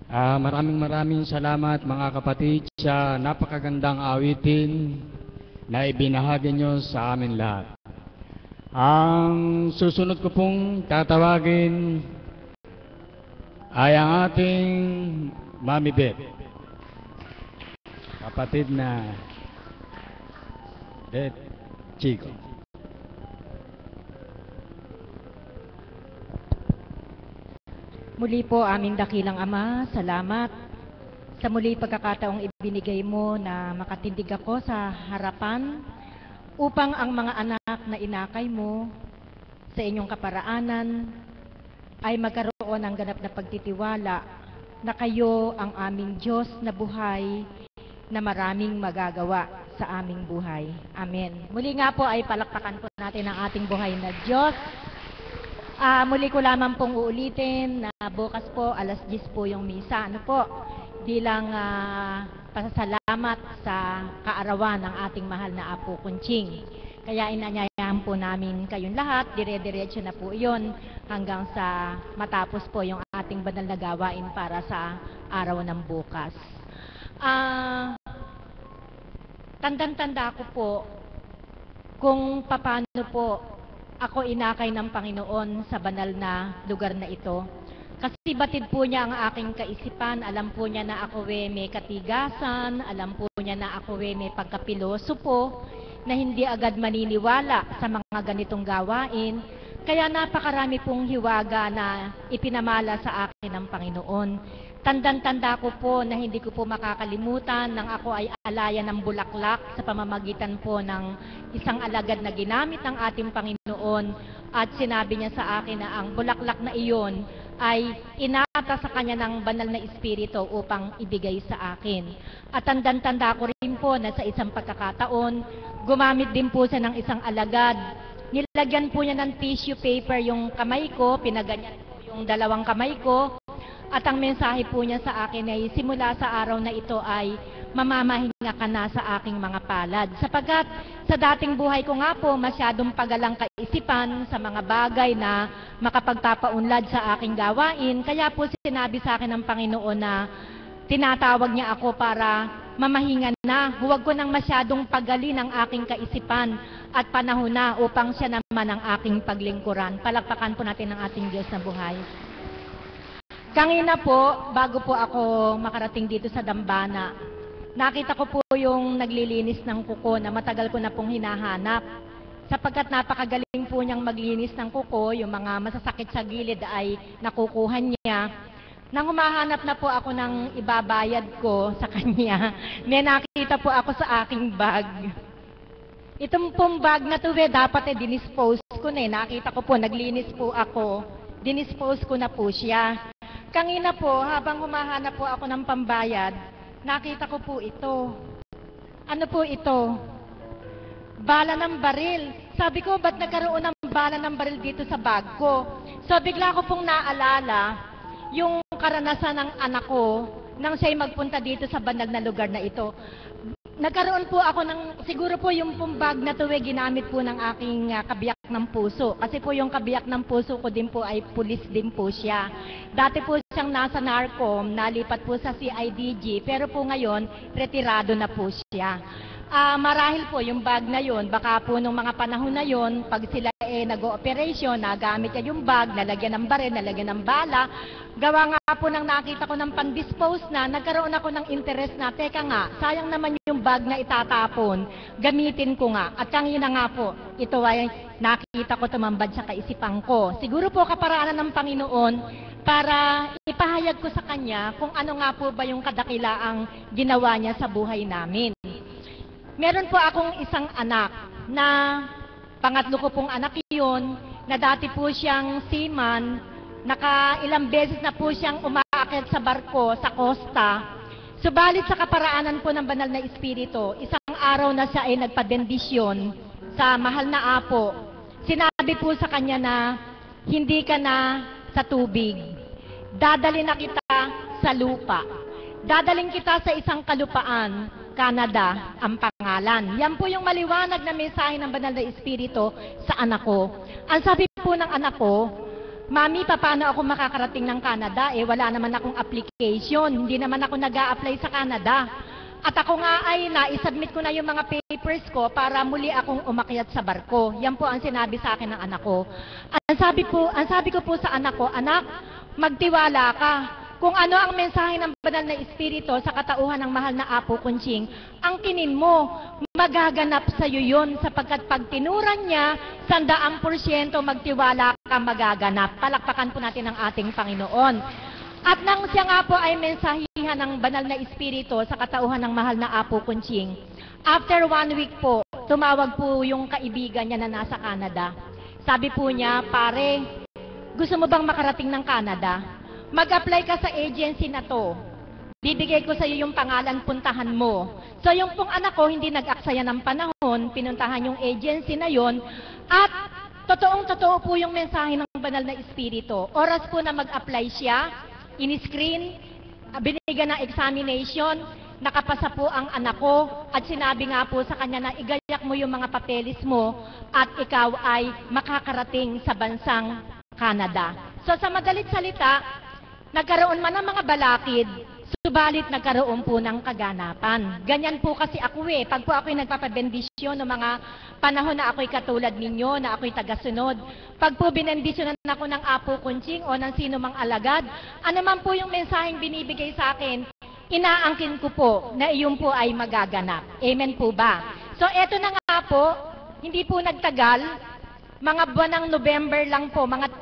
Maraming salamat mga kapatid sa napakagandang awitin na ibinahagi nyo sa amin lahat. Ang susunod ko pong tatawagin ay ang ating Mami Beth, kapatid na Beth Chico. Muli po aming dakilang Ama, salamat sa muli pagkakataong ibinigay mo na makatindig ako sa harapan upang ang mga anak na inakay mo sa inyong kaparaanan ay magkaroon ng ganap na pagtitiwala na kayo ang aming Diyos na buhay na maraming magagawa sa aming buhay. Amen. Muli nga po ay palakpakan po natin ang ating buhay na Diyos. Muli ko lamang pong uulitin na bukas po, 10:00 po yung misa. Ano po? Bilang pasasalamat sa kaarawan ng ating mahal na Apo Kunching. Kaya inanyayahan po namin kayong lahat, dire-diretso na po iyon hanggang sa matapos po yung ating banal na gawain para sa araw ng bukas. Tandang-tanda ko po kung paano po ako inakay ng Panginoon sa banal na lugar na ito. Kasi batid po niya ang aking kaisipan, alam po niya na ako may katigasan, alam po niya na ako may pagkapiloso po, na hindi agad maniniwala sa mga ganitong gawain. Kaya napakarami pong hiwaga na ipinamala sa akin ng Panginoon. Tandang-tanda ko po na hindi ko po makakalimutan nang ako ay alaya ng bulaklak sa pamamagitan po ng isang alagad na ginamit ng ating Panginoon at sinabi niya sa akin na ang bulaklak na iyon ay inata sa kanya ng banal na espiritu upang ibigay sa akin. At tandang-tanda ko rin po na sa isang pagkakataon, gumamit din po siya ng isang alagad. Nilagyan po niya ng tissue paper yung kamay ko, pinaganyan po yung dalawang kamay ko. At ang mensahe po niya sa akin ay simula sa araw na ito ay mamamahinga ka na sa aking mga palad. Sapagkat sa dating buhay ko nga po masyadong pagalang kaisipan sa mga bagay na makapagpapaunlad sa aking gawain. Kaya po sinabi sa akin ng Panginoon na tinatawag niya ako para mamahinga na. Huwag ko nang masyadong pagalin ang aking kaisipan at panahon na upang siya naman ang aking paglingkuran. Palakpakan po natin ang ating Diyos na buhay. Kanina po, bago po ako makarating dito sa Dambana, nakita ko po yung naglilinis ng kuko na matagal ko na pong hinahanap. Sapagkat napakagaling po niyang maglinis ng kuko, yung mga masasakit sa gilid ay nakukuha niya. Nang humahanap na po ako ng ibabayad ko sa kanya, may nakita po ako sa aking bag. Itong pong bag na to, dapat dinispose ko na. Nakita ko po, naglinis po ako, dinispose ko na po siya. Kanina po, habang humahanap po ako ng pambayad, nakita ko po ito. Ano po ito? Bala ng baril. Sabi ko, ba't nagkaroon ng bala ng baril dito sa bag ko? So, bigla ko pong naalala yung karanasan ng anak ko nang siya'y magpunta dito sa banal na lugar na ito. Nagkaroon po ako ng, siguro po yung pong bag na ito ginamit po ng aking kabiyak ng puso. Kasi po yung kabiyak ng puso ko din po ay pulis din po siya. Dati po siyang nasa NARCOM, nalipat po sa CIDG, pero po ngayon, retirado na po siya. Marahil po yung bag na yon, baka po nung mga panahon na yon, pag sila nag-ooperasyon, nagamit niya yung bag, nalagyan ng baril, nalagyan ng bala, gawa nga po nang nakita ko ng pan-dispose na, nagkaroon ako ng interest na, teka nga, sayang naman yung bag na itatapon, gamitin ko nga. At kanina nga po, ito ay nakita ko tumambad sa kaisipan ko. Siguro po kaparaanan ng Panginoon para ipahayag ko sa Kanya kung ano nga po ba yung kadakilaang ginawa niya sa buhay namin. Meron po akong isang anak na pangatlo ko pong anak yun, na dati po siyang seaman, nakailang beses na po siyang umaakit sa barko sa costa. Subalit sa kaparaanan po ng banal na espiritu, isang araw na siya ay nagpabendisyon sa mahal na Apo. Sinabi po sa kanya na hindi ka na sa tubig. Dadali na kita sa lupa. Dadaling kita sa isang kalupaan, Canada ang pangalan. Yan po yung maliwanag na mensahe ng banal na espiritu sa anak ko. Ang sabi po ng anak ko, Mami, paano ako makakarating ng Canada? Eh, wala naman akong application. Hindi naman ako nag-a-apply sa Canada. At ako nga ay na-submit ko na yung mga papers ko para muli akong umakyat sa barko. Yan po ang sinabi sa akin ng anak ko. Ang sabi ko po sa anak ko, anak, magtiwala ka. Kung ano ang mensahe ng banal na Espiritu sa katauhan ng mahal na Apo Kunching, ang kinin mo, magaganap sa iyo yun sapagkat pag tinuran niya, 100% magtiwala ka, magaganap. Palakpakan po natin ang ating Panginoon. At nang siya nga po ay mensahihan ng banal na Espiritu sa katauhan ng mahal na Apo Kunching, after 1 week po, tumawag po yung kaibigan niya na nasa Canada. Sabi po niya, pare, gusto mo bang makarating ng Canada? Mag-apply ka sa agency na to. Bibigay ko sa iyo yung pangalan, puntahan mo. So yung pong anak ko, hindi nag-aksaya ng panahon, pinuntahan yung agency na yon. At totoong-totoo po yung mensahe ng banal na Espiritu. Oras po na mag-apply siya, in-screen, binigyan ng examination, nakapasa po ang anak ko at sinabi nga po sa kanya na igayak mo yung mga papeles mo at ikaw ay makakarating sa bansang Canada. So sa madalit salita, nagkaroon man ng mga balakid, subalit nagkaroon po ng kaganapan. Ganyan po kasi ako eh. Pag po ako'y nagpapabendisyon ng mga panahon na ako'y katulad ninyo, na ako'y tagasunod, pag po binendisyonan ako ng Apo Kunching o ng sino mang alagad, ano man po yung mensaheng binibigay sa akin, inaangkin ko po na iyon po ay magaganap. Amen po ba? So eto na nga po, hindi po nagtagal, mga buwan ng November lang po, mga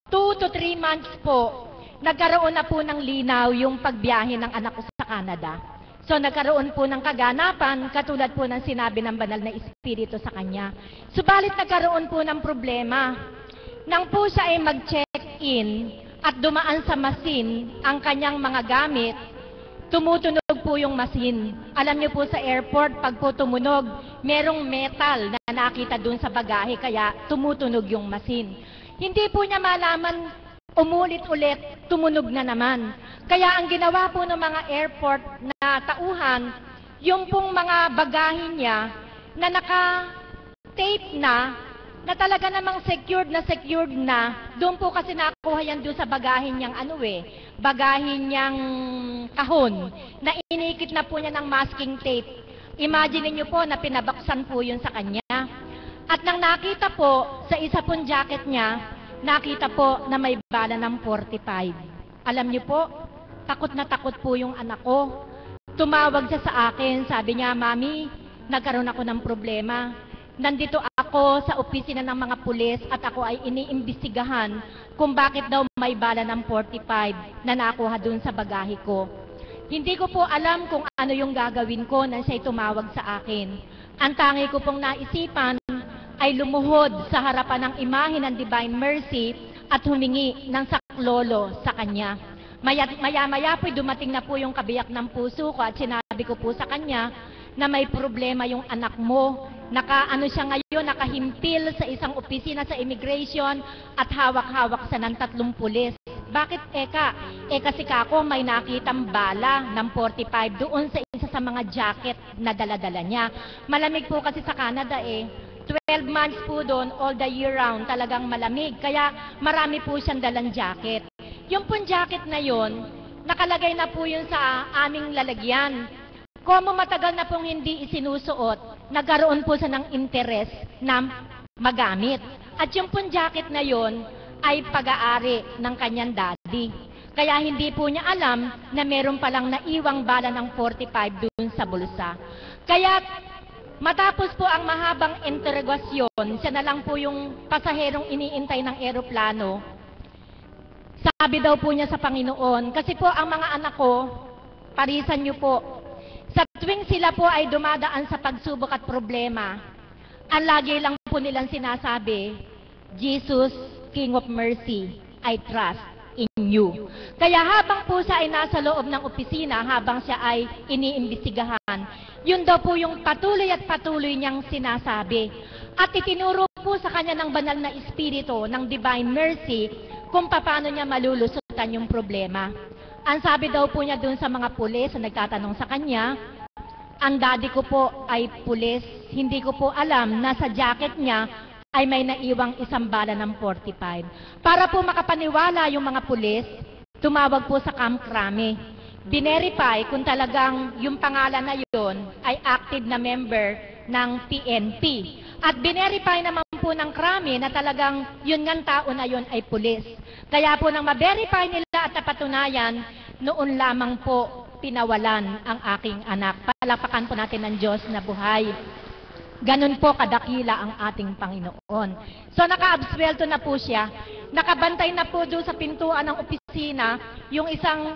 2 to 3 months po, nagkaroon na po ng linaw yung pagbiyahe ng anak ko sa Canada. So nagkaroon po ng kaganapan, katulad po ng sinabi ng banal na Espiritu sa kanya. Subalit nagkaroon po ng problema. Nang po siya ay mag-check-in at dumaan sa machine ang kanyang mga gamit, tumutunog po yung machine. Alam niyo po sa airport, pag po tumunog, merong metal na nakita dun sa bagahe, kaya tumutunog yung machine. Hindi po niya malaman, umulit-ulit, tumunog na naman. Kaya ang ginawa po ng mga airport na tauhan, yung pong mga bagahe niya na naka-tape na talaga namang secured na, doon po kasi nakuha yan doon sa bagahe niyang bagahe niyang kahon, na inikit na po niya ng masking tape. Imagine niyo po na pinabaksan po yun sa kanya. At nang nakita po sa isa pong jacket niya, nakita po na may bala ng 45. Alam niyo po, takot na takot po yung anak ko. Tumawag siya sa akin, sabi niya, Mami, nagkaroon ako ng problema. Nandito ako sa opisina ng mga pulis at ako ay iniimbestigahan kung bakit daw may bala ng 45 na nakuha dun sa bagahe ko. Hindi ko po alam kung ano yung gagawin ko na siya'y tumawag sa akin. Ang tangi ko pong naisipan ay lumuhod sa harapan ng imahe ng Divine Mercy at humingi ng saklolo sa kanya. Maya-maya po'y dumating na po yung kabiyak ng puso ko at sinabi ko po sa kanya na may problema yung anak mo. Siya ngayon, nakahimpil sa isang opisina sa immigration at hawak-hawak sa ng 3 pulis. Bakit Eka? Kasi kako may nakitang bala ng 45 doon sa isa sa mga jacket na dala-dala niya. Malamig po kasi sa Canada 12 months po doon, all the year round, talagang malamig. Kaya marami po siyang dalang jacket. Yung pong jacket na yon, nakalagay na po yun sa aming lalagyan. Kung matagal na pong hindi isinusuot, nagkaroon po siya ng interest na magamit. At yung pong jacket na yon ay pag-aari ng kanyang daddy. Kaya hindi po niya alam na meron palang naiwang bala ng 45 doon sa bulsa. Kaya matapos po ang mahabang interogasyon, siya na lang po yung pasaherong iniintay ng eroplano. Sabi daw po niya sa Panginoon, kasi po ang mga anak ko, parisan niyo po, sa tuwing sila po ay dumadaan sa pagsubok at problema, ang lagi lang po nilang sinasabi, Jesus, King of Mercy, I trust in you. Kaya habang po siya ay nasa loob ng opisina, habang siya ay iniimbestigahan, yun daw po yung patuloy at patuloy niyang sinasabi. At itinuro po sa kanya ng banal na Espiritu ng Divine Mercy kung paano niya malulusutan yung problema. Ang sabi daw po niya dun sa mga pulis na nagtatanong sa kanya, ang daddy ko po ay pulis, hindi ko po alam na sa jacket niya ay may naiwang isang bala ng 45. Para po makapaniwala yung mga pulis, tumawag po sa Camp Crame. Binerify kung talagang yung pangalan na yun ay active na member ng PNP. At binerify naman po ng Crame na talagang yun ngang tao na yun ay pulis. Kaya po nang ma-verify nila at napatunayan, noon lamang po pinawalan ang aking anak. Palapakan po natin ng Diyos na buhay. Ganun po kadakila ang ating Panginoon. So naka-absuelto na po siya. Nakabantay na po doon sa pintuan ng opisina yung isang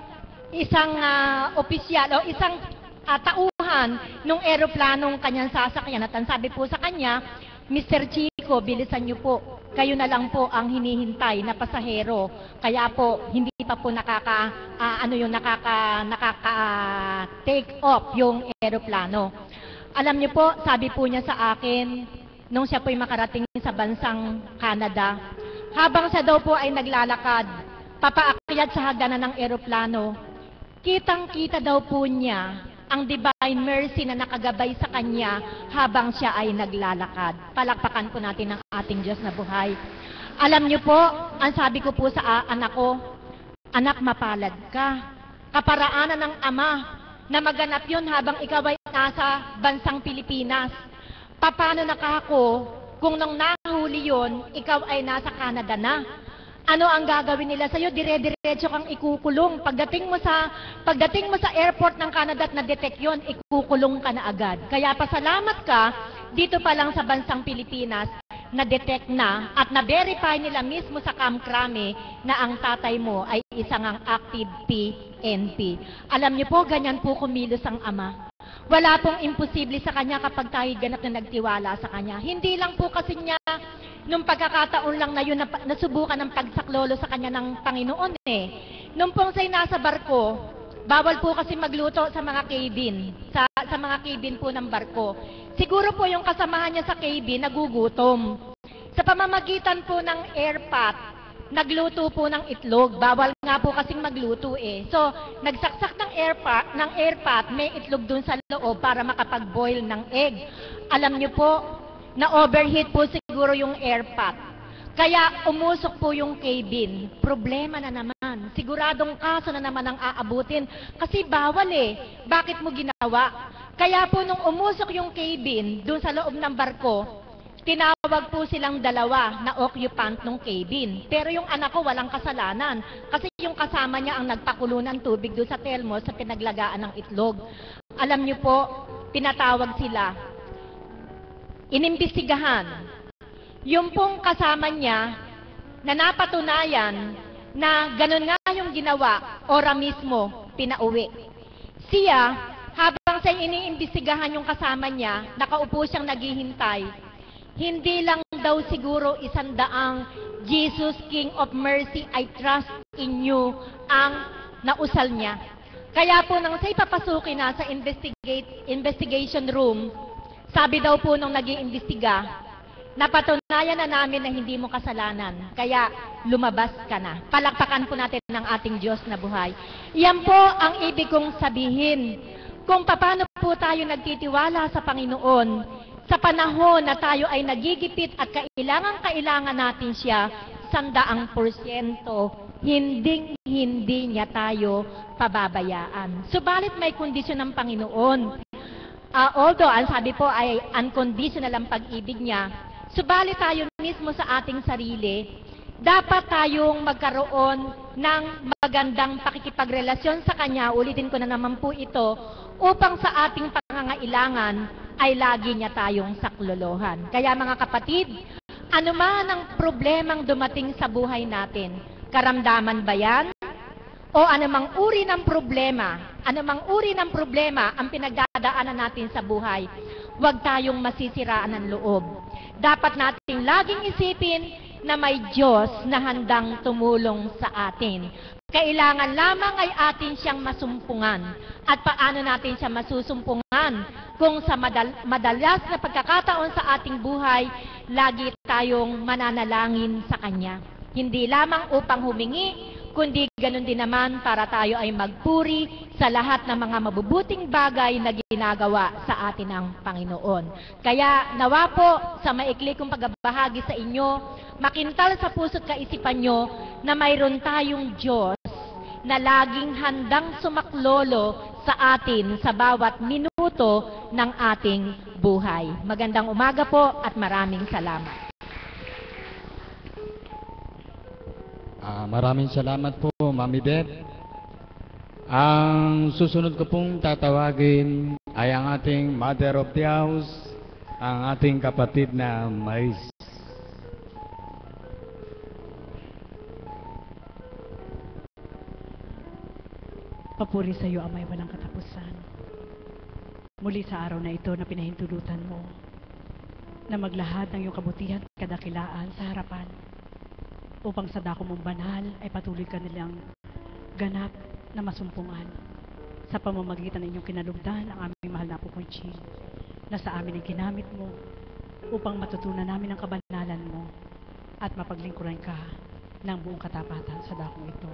opisyal o isang tauhan nung eroplanong kanyang sasakyan. At ang sabi po sa kanya, Mr. Chico, bilisan niyo po. Kayo na lang po ang hinihintay na pasahero. Kaya po hindi pa po nakaka-take off yung eroplano. Alam niyo po, sabi po niya sa akin nung siya po'y makarating sa bansang Canada, habang siya daw po ay naglalakad, papaakyat sa hagdanan ng eroplano, kitang-kita daw po niya ang divine mercy na nakagabay sa kanya habang siya ay naglalakad. Palakpakan po natin ang ating Diyos na buhay. Alam niyo po, ang sabi ko po sa anak ko, anak, mapalad ka. Kaparaanan ng ama na maganap yun habang ikaw ay nasa bansang Pilipinas. Paano na kako kung nang nahuli yun, ikaw ay nasa Canada na? Ano ang gagawin nila sa'yo? Dire-diretso kang ikukulong. Pagdating mo sa airport ng Canada at na-detect yun, ikukulong ka na agad. Kaya pasalamat ka, dito pa lang sa bansang Pilipinas, na-detect na at na-verify nila mismo sa Camp Crame na ang tatay mo ay isang ang active PNP. Alam niyo po, ganyan po kumilos ang ama. Wala pong imposible sa kanya kapag tayo ganap na nagtiwala sa kanya. Hindi lang po kasi niya nung pagkakataon lang na yun nasubukan ng pagsaklolo sa kanya ng Panginoon eh. Nung pong sa'y nasa barko, bawal po kasi magluto sa mga cabin, sa mga cabin po ng barko. Siguro po yung kasamahan niya sa cabin nagugutom. Sa pamamagitan po ng airpot, nagluto po ng itlog. Bawal nga po kasing magluto eh. So, nagsaksak ng airpot, may itlog dun sa loob para makapag-boil ng egg. Alam niyo po, na-overheat po siguro yung airpot. Kaya umusok po yung cabin. Problema na naman. Siguradong kaso na naman ang aabutin. Kasi bawal eh. Bakit mo ginawa? Kaya po nung umusok yung cabin dun sa loob ng barko, tinawag po silang dalawa na occupant ng cabin. Pero yung anak ko walang kasalanan. Kasi yung kasama niya ang nagpakulo ng tubig doon sa Telmos sa pinaglagaan ng itlog. Alam niyo po, pinatawag sila. Inimbestigahan. Yung pong kasama niya na napatunayan na ganun nga yung ginawa, ora mismo, pinauwi. Siya, habang siya iniimbestigahan yung kasama niya, nakaupo siyang naghihintay. Hindi lang daw siguro 100 Jesus King of Mercy, I trust in you ang nausal niya. Kaya po nang siya'y papasukin na sa investigation room, sabi daw po nung nag-iimbestiga, napatunayan na namin na hindi mo kasalanan, kaya lumabas ka na. Palakpakan po natin ng ating Diyos na buhay. Yan po ang ibig kong sabihin. Kung paano po tayo nagtitiwala sa Panginoon, sa panahon na tayo ay nagigipit at kailangan natin siya, 100%, hindi niya tayo pababayaan. Subalit may kondisyon ng Panginoon. Although, ang sabi po ay unconditional ang pag-ibig niya, subalit tayo mismo sa ating sarili, dapat tayong magkaroon ng magandang pakikipagrelasyon sa Kanya, ulitin ko na naman po ito, upang sa ating pangangailangan ay lagi niya tayong saklolohan. Kaya mga kapatid, anuman ang problemang dumating sa buhay natin, karamdaman ba yan? O anumang uri ng problema ang pinagdadaanan natin sa buhay, huwag tayong masisiraan ng loob. Dapat nating laging isipin na may Diyos na handang tumulong sa atin. Kailangan lamang ay atin siyang masumpungan. At paano natin siya masusumpungan? Kung sa madalas na pagkakataon sa ating buhay, lagi tayong mananalangin sa Kanya. Hindi lamang upang humingi, kundi ganun din naman para tayo ay magpuri sa lahat ng mga mabubuting bagay na ginagawa sa atin ng Panginoon. Kaya nawa po sa maikli kong pagbabahagi sa inyo, makintal sa puso't kaisipan nyo na mayroon tayong Diyos na laging handang sumaklolo sa atin sa bawat minuto ng ating buhay. Magandang umaga po at maraming salamat. Maraming salamat po, Mami Beth. Ang susunod ko pong tatawagin ay ang ating Mother of the House, ang ating kapatid na Mais. Papuri sa iyo, Amay walang katapusan. Muli sa araw na ito na pinahintulutan mo na maglahad ng iyong kabutihan at kadakilaan sa harapan upang sa dako mong banal ay patuloy ka nilang ganap na masumpungan sa pamamagitan ng inyong kinalugdan ang aming mahal na Apo Conchil na sa amin ay ginamit mo upang matutunan namin ang kabanalan mo at mapaglingkuran ka ng buong katapatan sa dakong ito.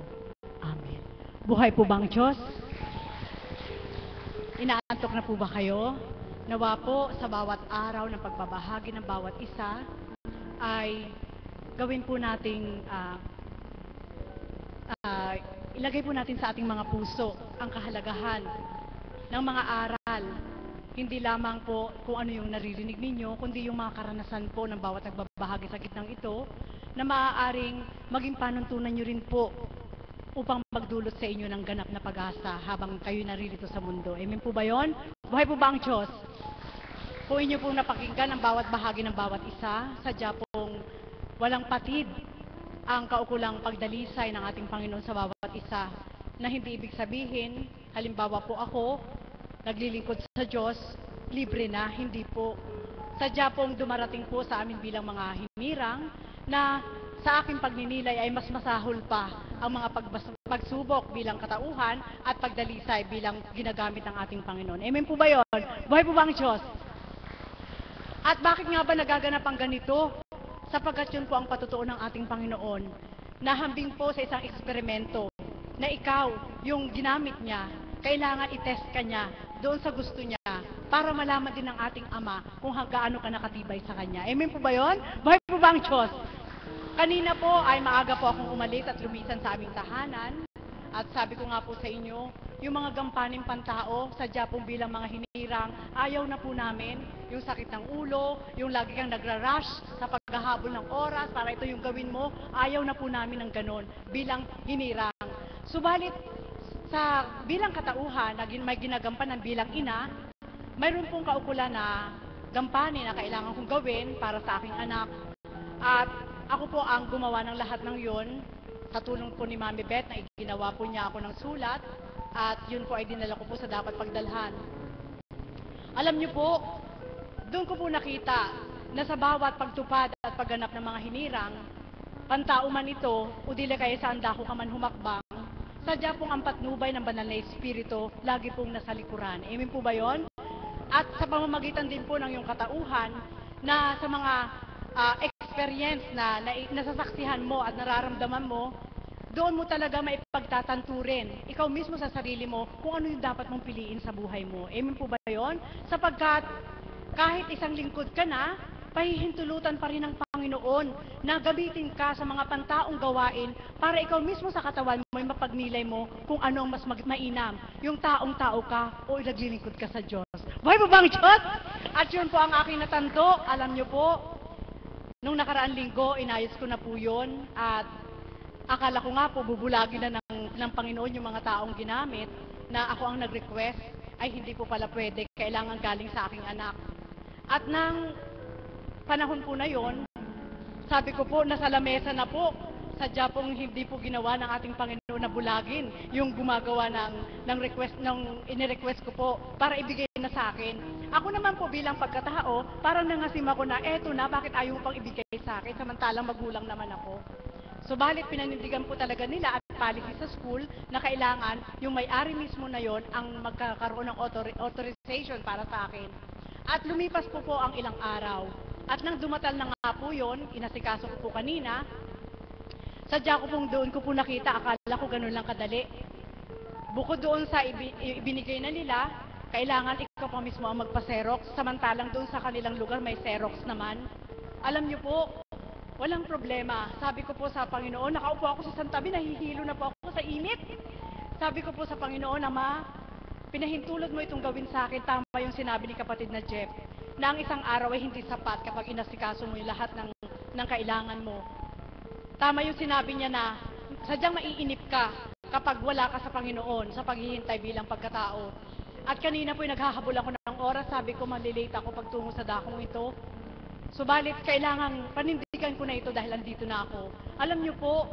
Amen. Buhay po ba ang Diyos? Inaantok na po ba kayo? Nawa po sa bawat araw ng pagbabahagi ng bawat isa ay gawin po nating ilagay po natin sa ating mga puso ang kahalagahan ng mga aral. Hindi lamang po kung ano yung naririnig ninyo, kundi yung mga karanasan po ng bawat nagbabahagi sa gitnang ito na maaaring maging panuntunan nyo rin po upang magdulot sa inyo ng ganap na pag-asa habang kayo naririto sa mundo. Amen po ba yun? Buhay po ba ang Diyos? Kung inyo pong napakinggan ang bawat bahagi ng bawat isa, sadya pong walang patid ang kaukulang pagdalisay ng ating Panginoon sa bawat isa na hindi ibig sabihin, halimbawa po ako, naglilingkod sa Diyos, libre na, hindi po. Sadya pong dumarating po sa amin bilang mga hinirang na sa aking pagninilay ay mas masahol pa ang mga pagsubok bilang katauhan at pagdalisay bilang ginagamit ng ating Panginoon. Amen po ba yun? Buhay po ba ang Diyos? At bakit nga ba nagaganap ang ganito? Sapagkat yun po ang patutuo ng ating Panginoon. Nahambing po sa isang eksperimento na ikaw, yung ginamit niya, kailangan itest ka niya doon sa gusto niya para malaman din ng ating Ama kung gaano ka nakatibay sa Kanya. Amen po ba yun? Buhay po ba ang Diyos? Kanina po ay maaga po akong umalis at lumisan sa aming tahanan. At sabi ko nga po sa inyo, yung mga gampaning pantao, sadya pong bilang mga hinirang, ayaw na po namin. Yung sakit ng ulo, yung lagi kang nagra-rush sa paghahabol ng oras para ito yung gawin mo, ayaw na po namin ng ganon bilang hinirang. Subalit, sa bilang katauhan, may ginagampanan bilang ina, mayroon pong kaukulan na gampanin na kailangan kong gawin para sa aking anak. At ako po ang gumawa ng lahat ng yon sa tulong po ni Mami Beth na ginawa po niya ako ng sulat at yun po ay dinala ko po sa dapat pagdalhan. Alam niyo po, doon ko po nakita na sa bawat pagtupad at pagganap ng mga hinirang, pantao man ito, o dili kaya saan dako ka man humakbang, sadya pong ang patnubay ng banal na espiritu, lagi pong nasa likuran. Amen po ba yon? At sa pamamagitan din po ng iyong katauhan na sa mga experience na nasasaksihan mo at nararamdaman mo, doon mo talaga maipagtatanturin ikaw mismo sa sarili mo kung ano yung dapat mong piliin sa buhay mo. Amen po ba yun? Sapagkat kahit isang lingkod ka na, pahihintulutan pa rin ng Panginoon na gamitin ka sa mga pantaong gawain para ikaw mismo sa katawan mo ay mapagnilay mo kung ano ang mas mainam, yung taong-tao ka o naglilingkod ka sa Diyos. Buhay po ba ang Diyos? At yun po ang aking natanto. Alam nyo po, nung nakaraan linggo, inayos ko na po yun at akala ko nga po bubulagin na ng Panginoon yung mga taong ginamit na ako ang nag-request, ay hindi po pala pwede, kailangan galing sa aking anak. At nang panahon po na yon, sabi ko po, nasa lamesa na po, sadya pong hindi po ginawa ng ating Panginoon na bulagin yung gumagawa ng request, ng inirequest ko po para ibigay na sa akin. Ako naman po bilang pagkatao, parang nangasim ako na, eto na, bakit ayaw mo pang ibigay sa akin, samantalang magulang naman ako. Subalit pinanindigan po talaga nila at policy sa school na kailangan yung may-ari mismo na yon ang magkakaroon ng authorization para sa akin. At lumipas po ang ilang araw. At nang dumatal na nga po yon, inasikaso ko po kanina, Sadya ko pong doon ko po nakita, akala ko ganun lang kadali. Bukod doon sa ibinigay na nila, kailangan ikaw pa mismo ang magpa-Xerox, samantalang doon sa kanilang lugar may Xerox naman. Alam niyo po, walang problema. Sabi ko po sa Panginoon, nakaupo ako sa isang tabi, nahihilo na po ako sa init. Sabi ko po sa Panginoon, Ama, pinahintulot mo itong gawin sa akin. Tama yung sinabi ni kapatid na Jeff, na ang isang araw ay hindi sapat kapag inasikaso mo yung lahat ng kailangan mo. Tama yung sinabi niya na sadyang maiinip ka kapag wala ka sa Panginoon sa paghihintay bilang pagkatao. At kanina po naghahabol ako ng oras, sabi ko malilate ako pagtungo sa dakong ito. Subalit kailangan panindigan ko na ito dahil andito na ako. Alam niyo po,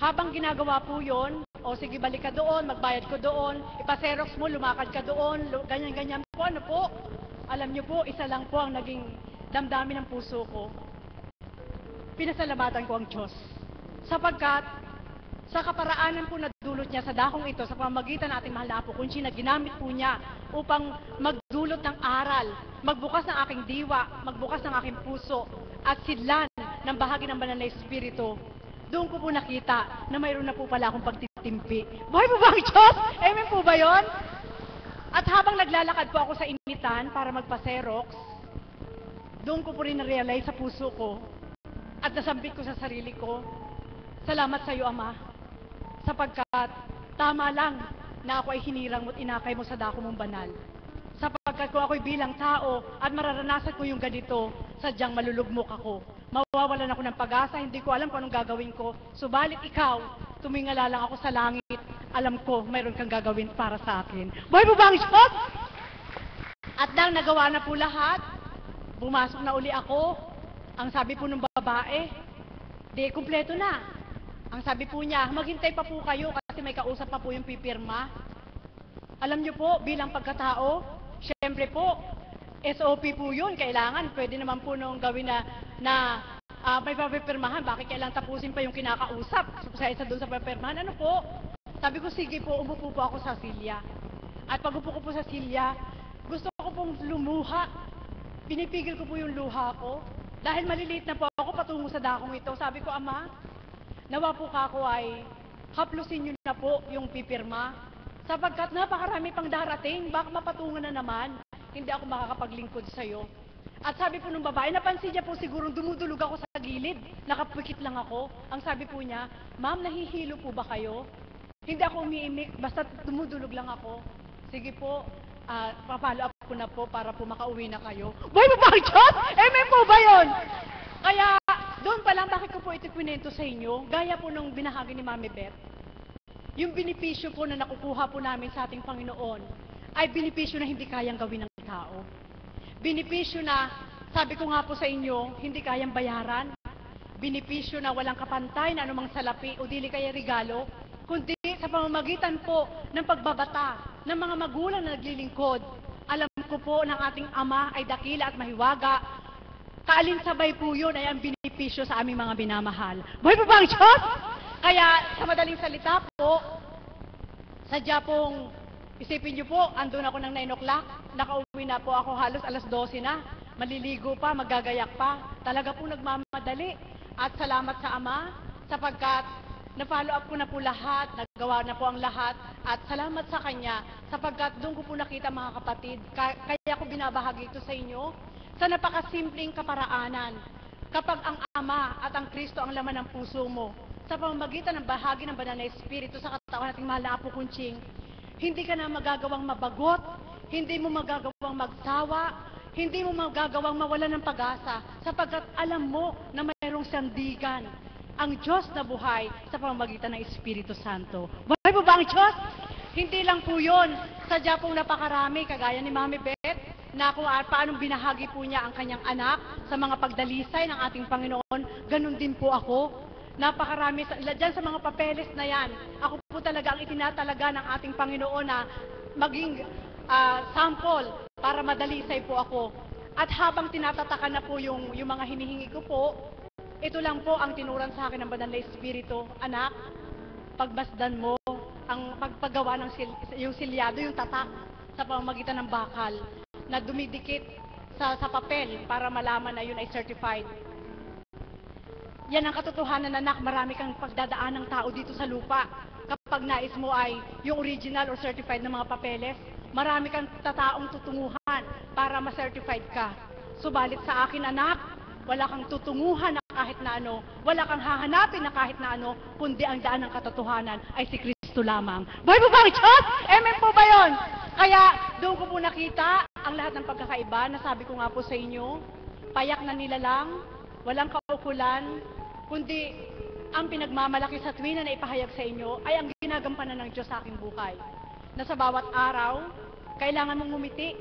habang ginagawa po yon, o sige balik ka doon, magbayad ko doon, ipa-Xerox mo, lumakad ka doon, ganyan-ganyan po, ano po. Alam niyo po, isa lang po ang naging damdamin ng puso ko. Pinasalamatan ko ang Diyos. Sapagkat, sa kaparaanan po na dulot niya sa dakong ito, sa pamamagitan ng ating mahal na Apo Kunchi, na ginamit po niya upang magdulot ng aral, magbukas ng aking diwa, magbukas ng aking puso, at sidlan ng bahagi ng banal na Espiritu. Doon ko po nakita na mayroon na po pala akong pagtitimpi. Buhay po ba ang Diyos? Amen po ba yun? At habang naglalakad po ako sa initan para magpa-Xerox, doon ko po rin na-realize sa puso ko at nasambit ko sa sarili ko, salamat sa iyo, Ama, sapagkat tama lang na ako ay hinirang mo't inakay mo sa dako mong banal. Sapagkat kung ako'y bilang tao at mararanasan ko yung ganito, sadyang malulugmok ako. Mawawalan ako ng pag-asa, hindi ko alam kung anong gagawin ko. Subalit ikaw, tumingala lang ako sa langit, alam ko mayroon kang gagawin para sa akin. Buhay po ba ang Diyos? At dahil nagawa na po lahat, bumasok na uli ako. Ang sabi po ng babae, di kumpleto na. Ang sabi po niya, maghintay pa po kayo kasi may kausap pa po yung pipirma. Alam niyo po, bilang pagkatao, syempre po, SOP po yun, kailangan. Pwede naman po nung gawin na may papipirmahan. Bakit kailangan tapusin pa yung kinakausap? Sa isa doon sa papipirmahan, ano po? Sabi ko, sige po, umupo po ako sa silya. At pag upo ko po sa silya, gusto ko pong lumuha. Pinipigil ko po yung luha ko. Dahil maliliit na po ako patungo sa dakong ito. Sabi ko, Ama, nawa po ka ako ay haplusin nyo na po yung pipirma. Sapagkat napakarami pang darating, baka mapatungan na naman. Hindi ako makakapaglingkod sa'yo. At sabi po ng babae, napansin niya po siguro dumudulog ako sa gilid. Nakapikit lang ako. Ang sabi po niya, Ma'am, nahihilo po ba kayo? Hindi ako umiimik, basta dumudulog lang ako. Sige po, papalo up ko na po para po makauwi na kayo. Boy, ba ang Diyos? Amen po ba yun? Kaya, doon pa lang, bakit ko po ito pinento sa inyo? Gaya po nung binahagi ni Mami Beth. Yung binipisyo po na nakukuha po namin sa ating Panginoon, ay binipisyo na hindi kayang gawin ng tao. Binipisyo na, sabi ko nga po sa inyo, hindi kayang bayaran. Binipisyo na walang kapantay na anumang salapi o dili kaya regalo, kundi sa pamamagitan po ng pagbabata ng mga magulang na naglilingkod. Alam ko po ng ating Ama ay dakila at mahiwaga. Kaalinsabay po yun ay ang binipisyo sa aming mga binamahal. Buhay po ba ang Diyos? Kaya sa madaling salita po, sadya pong isipin niyo po, andun ako ng 9 o'clock, nakauwi na po ako halos alas 12 na, maliligo pa, magagayak pa, talaga po nagmamadali. At salamat sa Ama, sapagkat na-follow up ko na po lahat, nagawa na po ang lahat, at salamat sa Kanya, sapagkat doon ko po nakita mga kapatid, kaya ko binabahagi ito sa inyo, sa napakasimpleng kaparaanan, kapag ang Ama at ang Kristo ang laman ng puso mo, sa pamamagitan ng bahagi ng banal na Espiritu sa katawan nating mahal na Apo Kunching, hindi ka na magagawang mabagot, hindi mo magagawang magsawa, hindi mo magagawang mawala ng pag-asa, sapagkat alam mo na mayroong sandigan, ang Diyos na buhay sa pamamagitan ng Espiritu Santo. Buhay po ba ang Diyos? Hindi lang po yun, sadya pong napakarami, kagaya ni Mami Beth, na kung paanong binahagi po niya ang kanyang anak sa mga pagdalisay ng ating Panginoon, ganun din po ako. Napakarami, dyan sa mga papeles na yan, ako po talaga ang itinatalaga ng ating Panginoon na maging sample para madalisay po ako. At habang tinatatakan na po yung mga hinihingi ko po, ito lang po ang tinuran sa akin ng banal na Espiritu. Anak, pagbasdan mo ang pagpagawa ng yung silyado, yung tatak sa pamamagitan ng bakal na dumidikit sa papel para malaman na yun ay certified. Yan ang katotohanan, anak. Marami kang pagdadaan ng tao dito sa lupa. Kapag nais mo ay yung original or certified na mga papeles, marami kang tataong tutunguhan para ma-certified ka. Subalit sa akin, anak, wala kang tutunguhan na kahit na ano, wala kang hahanapin na kahit na ano, kundi ang daan ng katotohanan ay si Kristo lamang. Boy po ba, Diyos? Amen po ba yun? Kaya doon ko po nakita ang lahat ng pagkakaiba na sabi ko nga po sa inyo, payak na nila lang, walang kaukulan, kundi ang pinagmamalaki sa tuwina na ipahayag sa inyo ay ang ginagampanan ng Diyos sa aking buhay. Na sa bawat araw, kailangan mong ngumiti,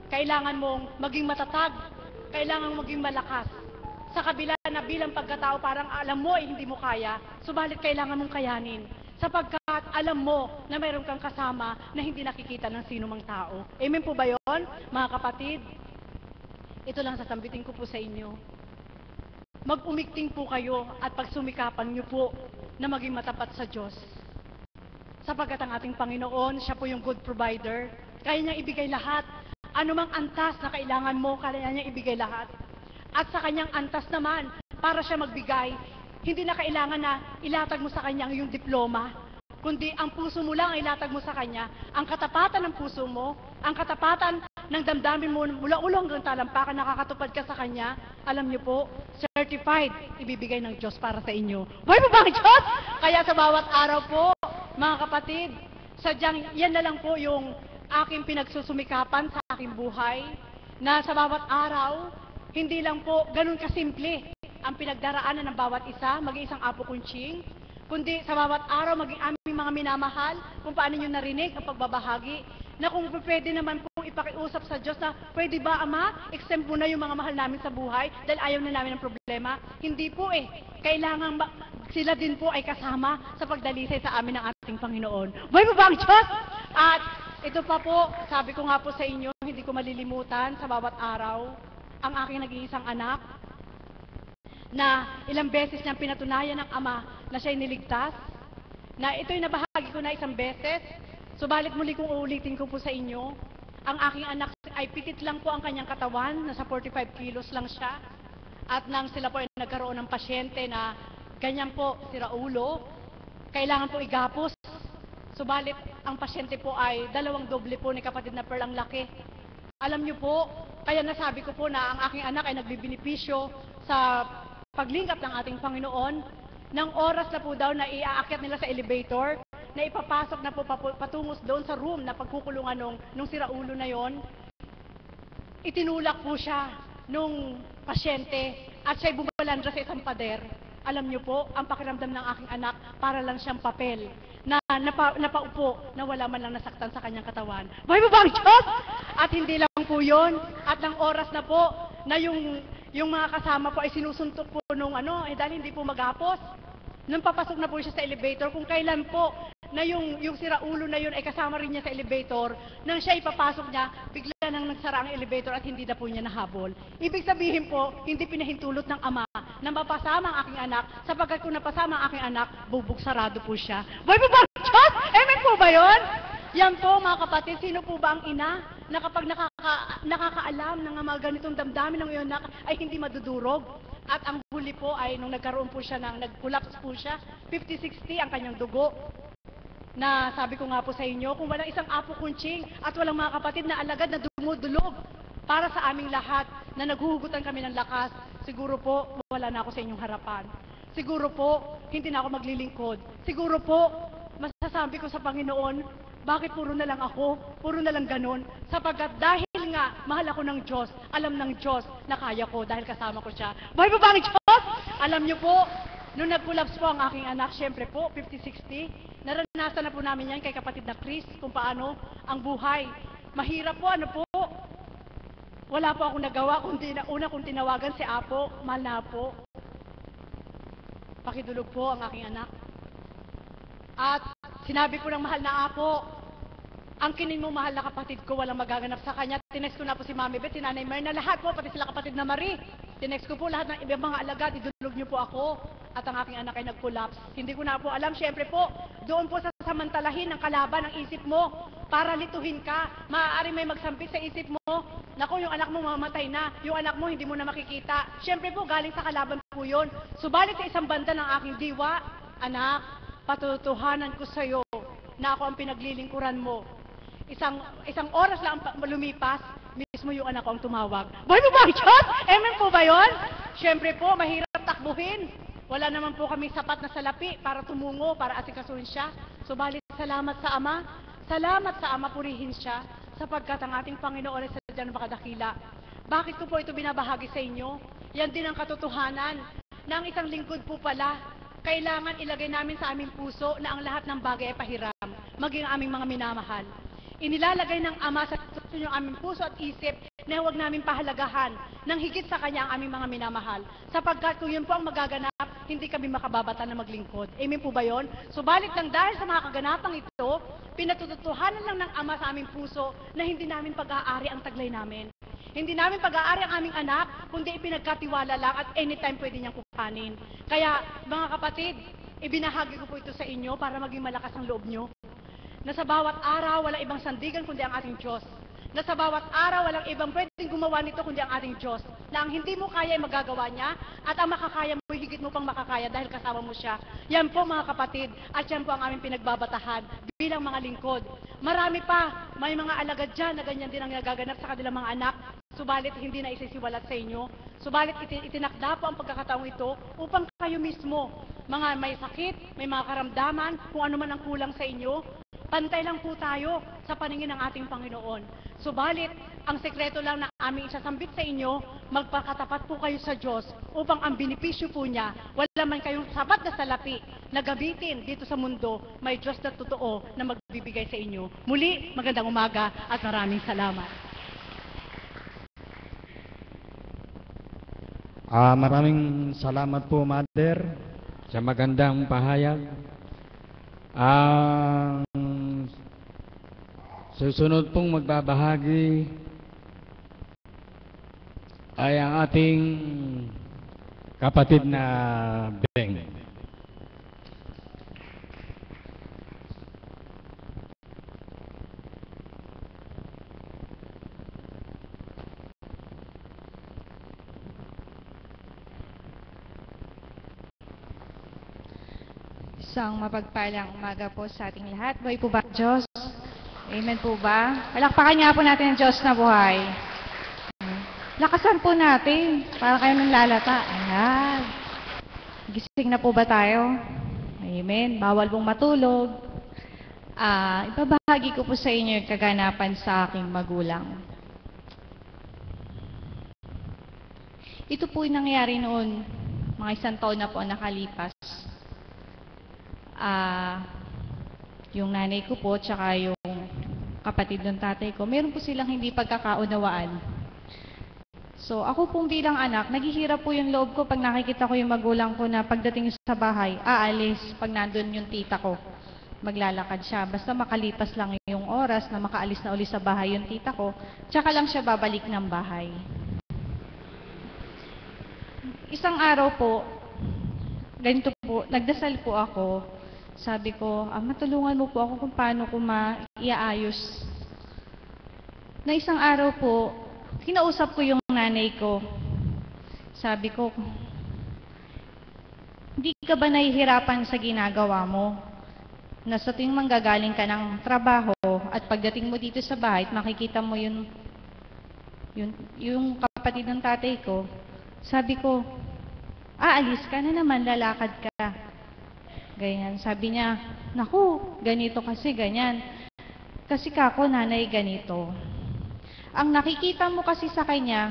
kailangan mong maging matatag, kailangan mong maging malakas. Sa kabila na bilang pagkatao parang alam mo ay hindi mo kaya, subalit kailangan mong kayanin. Sapagkat alam mo na mayroon kang kasama na hindi nakikita ng sino mang tao. Amen po ba yun, mga kapatid? Ito lang sasambitin ko po sa inyo. Mag-umigting po kayo at pagsumikapan niyo po na maging matapat sa Diyos. Sapagkat ang ating Panginoon, siya po yung good provider. Kaya niyang ibigay lahat. Anumang antas na kailangan mo, kaya niyang ibigay lahat. At sa kanyang antas naman, para siya magbigay, hindi na kailangan na ilatag mo sa kanya yung diploma, kundi ang puso mo lang ilatag mo sa kanya, ang katapatan ng puso mo, ang katapatan ng damdamin mo mula ulo hanggang talampakan, nakakatupad ka sa kanya, alam niyo po, certified, ibibigay ng Diyos para sa inyo. Buhay po ba ang Diyos? Kaya sa bawat araw po, mga kapatid, sadyang yan na lang po yung aking pinagsusumikapan sa aking buhay, na sa bawat araw, hindi lang po ganun kasimple ang pinagdaraanan ng bawat isa, mag-iisang Apo Kunching, kundi sa bawat araw maging aming mga minamahal, kung paano nyo narinig ang pagbabahagi, na kung pwede naman pong ipakiusap sa Diyos na pwede ba, Ama, exempt mo na yung mga mahal namin sa buhay dahil ayaw na namin ng problema. Hindi po kailangan sila din po ay kasama sa pagdalisay sa amin ng ating Panginoon. Buhay po ba ang Diyos? At ito pa po, sabi ko nga po sa inyo, hindi ko malilimutan sa bawat araw, ang aking nag-iisang anak, na ilang beses niyang pinatunayan ng Ama na siya'y niligtas, na ito'y nabahagi ko na isang beses, subalit muli kong uulitin ko po sa inyo, ang aking anak ay pitit lang po ang kanyang katawan, nasa 45 kilos lang siya, at nang sila po ay nagkaroon ng pasyente na ganyan po, sira ulo, kailangan po igapos, subalit ang pasyente po ay 2 doble po ni kapatid na Pearl ang laki. Alam niyo po, kaya nasabi ko po na ang aking anak ay nagbibinipisyo sa paglingkap ng ating Panginoon, ng oras na po daw na iaakyat nila sa elevator, na ipapasok na po patungos doon sa room na pagkukulungan nung siraulo na yon, itinulak po siya nung pasyente at siya'y bumalandra sa isang pader. Alam niyo po, ang pakiramdam ng aking anak, para lang siyang papel na napaupo na wala man lang nasaktan sa kanyang katawan. Buhay mo ba ang Diyos? At hindi lang po yun. At ng oras na po na yung mga kasama po ay sinusuntok po nung dahil hindi po maghapos. Nung papasok na po siya sa elevator, kung kailan po na yung siraulo na yun ay kasama rin niya sa elevator, nang siya ipapasok niya, bigla nang nagsara ang elevator at hindi na po niya nahabol. Ibig sabihin po, hindi pinahintulot ng Ama na mapasama ang aking anak, sapagkat kung napasama ang aking anak, bubugsarado po siya. Boy po ba, Diyos? Amen po ba yun? Yan po mga kapatid, sino po ba ang ina na kapag nakakaalam ng mga ganitong damdamin ng iyong anak ay hindi madudurog? At ang huli po ay nung nagkaroon po siya nag-collapse po siya, 50-60 ang kanyang dugo. Na sabi ko nga po sa inyo, kung walang isang Apo Kunching at walang mga kapatid na alagad na dumudulog para sa aming lahat na naghuhugutan kami ng lakas, siguro po wala na ako sa inyong harapan. Siguro po hindi na ako maglilingkod. Siguro po masasabi ko sa Panginoon, bakit puro na lang ako? Puro na lang ganon? Sapagkat dahil nga mahal ako ng Diyos, alam ng Diyos na kaya ko dahil kasama ko siya. Buhay po ba ang Diyos? Alam niyo po, nung nag-collapse po ang aking anak, syempre po, 50-60, naranasan na po namin yan kay kapatid na Chris, kung paano ang buhay. Mahirap po, po, wala po akong nagawa, kundi una kong tinawagan si Apo, mahal na po. Pakidulog po ang aking anak. At sinabi ko ng mahal na Apo, ang kinin mo mahal na kapatid ko, walang magaganap sa kanya. Tinext ko na po si Mami Beth, si Nanay Myrna, lahat po, pati sila kapatid na Marie. Tinext ko po lahat ng ibang mga alagad, idulog niyo po ako. At ang aking anak ay nag-collapse. Hindi ko na po alam, syempre po, doon po sa samantalahin ng kalaban ang isip mo para lituhin ka. Maaari may magsampit sa isip mo, naku, yung anak mo mamatay na, yung anak mo hindi mo na makikita. Siyempre po, galing sa kalaban po yun. Subalit sa isang banda ng aking diwa, anak, patutuhanan ko sa'yo na ako ang pinaglilingkuran mo. Isang oras lang lumipas, mismo yung anak ko ang tumawag. Boy mo ba yun? Amen po ba yun? Siyempre po, mahirap takbuhin. Wala naman po kaming sapat na salapi para tumungo, para asikasuhin siya. Subalit salamat sa Ama. Salamat sa Ama, purihin siya, sapagkat ang ating Panginoon ay sadyang napakadakila. Bakit ko po ito binabahagi sa inyo? Yan din ang katotohanan na ang isang lingkod po pala, kailangan ilagay namin sa aming puso na ang lahat ng bagay ay pahiram, maging aming mga minamahal. Inilalagay ng Ama sa yung aming puso at isip na huwag namin pahalagahan ng higit sa Kanya ang aming mga minamahal. Sapagkat kung yun po ang magaganap, hindi kami makababata na maglingkod. Amen po ba yun? Subalit lang dahil sa mga kaganapang ito, pinatutuhanan lang ng Ama sa aming puso na hindi namin pag-aari ang taglay namin. Hindi namin pag-aari ang aming anak, kundi ipinagkatiwala lang at anytime pwede niyang kukanin. Kaya mga kapatid, ibinahagi ko po ito sa inyo para maging malakas ang loob nyo. Na sa bawat araw, walang ibang sandigan kundi ang ating Diyos. Na sa bawat araw, walang ibang pwedeng gumawa nito kundi ang ating Diyos. Na ang hindi mo kaya ay magagawa niya, at ang makakaya mo, higit mo pang makakaya dahil kasama mo siya. Yan po mga kapatid, at yan po ang aming pinagbabatahan bilang mga lingkod. Marami pa, may mga alagad dyan na ganyan din ang nagaganap sa kanilang mga anak. Subalit hindi na isisiwalat sa inyo. Subalit itinakda po ang pagkakataong ito upang kayo mismo, mga may sakit, may mga karamdaman, kung ano man ang kulang sa inyo, pantay lang po tayo sa paningin ng ating Panginoon. Subalit, ang sekreto lang na aming isasambit sa inyo, magpakatapat po kayo sa Diyos upang ang benepisyo po niya, wala man kayong sapat na salapi na gamitin dito sa mundo, may Diyos na totoo na magbibigay sa inyo. Muli, magandang umaga at maraming salamat. Maraming salamat po, Mother, sa magandang pahayag. Ang susunod pong magbabahagi ay ang ating kapatid na Beng. Isang mapagpalang umaga po sa ating lahat. Buhay po ba Diyos? Amen po ba? Palakpakan nga po natin ang Diyos na buhay. Lakasan po natin para kayo nang lalata. Ayan. Gising na po ba tayo? Amen. Bawal pong matulog. Ibabahagi ko po sa inyo yung kaganapan sa aking magulang. Ito po yung nangyari noon, mga 1 taon na po nakalipas. Yung nanay ko po, tsaka yung kapatid ng tatay ko, meron po silang hindi pagkakaunawaan. So, ako pong bilang anak, naghihirap po yung loob ko pag nakikita ko yung magulang ko na pagdating sa bahay, aalis pag nandun yung tita ko. Maglalakad siya. Basta makalipas lang yung oras na makaalis na uli sa bahay yung tita ko, tsaka lang siya babalik ng bahay. Isang araw po, ganito po, nagdasal po ako. Sabi ko, matulungan mo po ako kung paano ko maiaayos. Na isang araw po, kinausap ko yung nanay ko. Sabi ko, hindi ka ba nahihirapan sa ginagawa mo? Na sa tuwing manggagaling ka ng trabaho at pagdating mo dito sa bahay at makikita mo yung kapatid ng tatay ko. Sabi ko, aalis ka na naman, lalakad ka. Ganyan. Sabi niya, naku, ganito kasi ganyan. Kasi kako, nanay, ganito. Ang nakikita mo kasi sa kanya,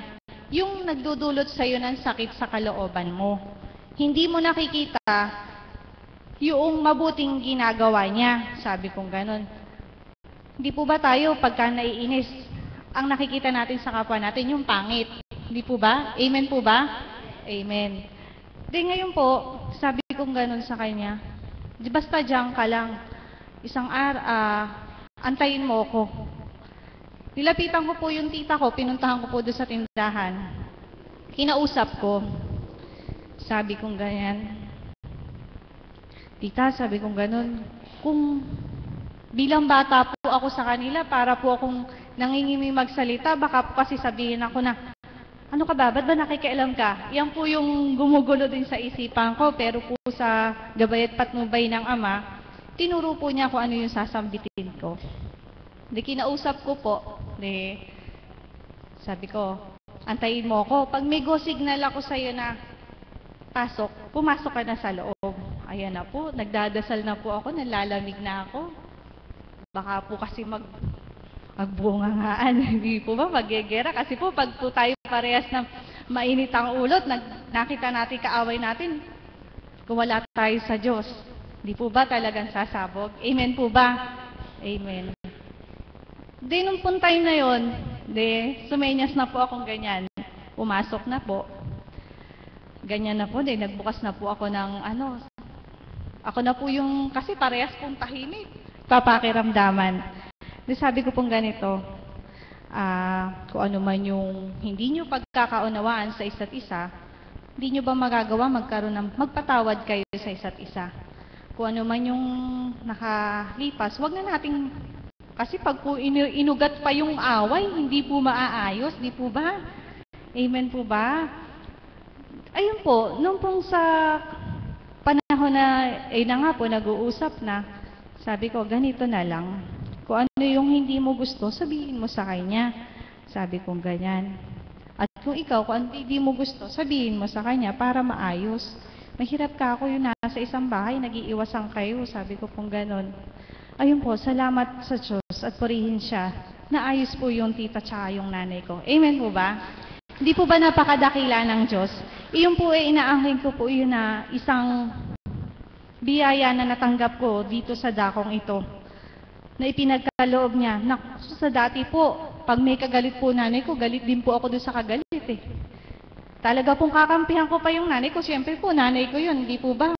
yung nagdudulot sa'yo ng sakit sa kalooban mo. Hindi mo nakikita yung mabuting ginagawa niya. Sabi kong ganon. Hindi po ba tayo, pagka naiinis, ang nakikita natin sa kapwa natin, yung pangit. Hindi po ba? Amen po ba? Amen. Di ngayon po, sabi kong ganon sa kanya, di basta diyan ka lang, antayin mo ko. Nilapitan ko po yung tita ko, pinuntahan ko po doon sa tindahan. Kinausap ko. Sabi kong ganyan, tita, sabi kong ganon, kung bilang bata po ako sa kanila, para po akong nangingimi magsalita, baka po kasi sabihin ako na, ano ka ba? Ba't ba nakikialam ka? Yan po yung gumugulo din sa isipan ko. Pero po sa gabay at patnubay ng Ama, tinuro po niya kung ano yung sasambitin ko. Di kinausap ko po. Di, sabi ko, antayin mo ko. Pag may go signal ako sa'yo na pasok, pumasok ka na sa loob. Ayan na po, nagdadasal na po ako, nalalamig na ako. Baka po kasi magbungangaan, hindi po ba magigera? Kasi po, pag po tayo parehas na mainit ang ulot, nakita natin kaaway natin, kung wala tayo sa Diyos, di po ba talagang sasabog? Amen po ba? Amen. Di nung pong time na yun, sumenyas na po akong ganyan. Pumasok na po. Ganyan na po, nagbukas na po ako ng ako na po yung, kasi parehas pong tahimik, papakiramdaman. Sabi ko pong ganito, kung ano man yung hindi nyo pagkakaunawaan sa isa't isa, hindi nyo ba magagawa magpatawad kayo sa isa't isa? Kung ano man yung nakalipas, wag na nating, kasi pag po inugat pa yung away, hindi po maaayos, di po ba? Amen po ba? Ayun po, nung pong sa panahon na, na nga po, nag-uusap na, sabi ko, ganito na lang. Kung ano yung hindi mo gusto, sabihin mo sa kanya. Sabi kong ganyan. At kung ikaw, kung ano hindi mo gusto, sabihin mo sa kanya para maayos. Mahirap ka ako yung nasa isang bahay, nag-iiwasan kayo. Sabi ko pong ganon. Ayun po, salamat sa Diyos at purihin siya. Naayos po yung tita tsaka yung nanay ko. Amen po ba? Hindi po ba napakadakila ng Diyos? Iyon po inaangkin ko po yun na isang biyaya na natanggap ko dito sa dakong ito. Na ipinagkaloob niya. Sa dati po, pag may kagalit po nanay ko, galit din po ako doon sa kagalit eh. Talaga pong kakampihan ko pa yung nanay ko. Siyempre po, nanay ko yun. Hindi po ba?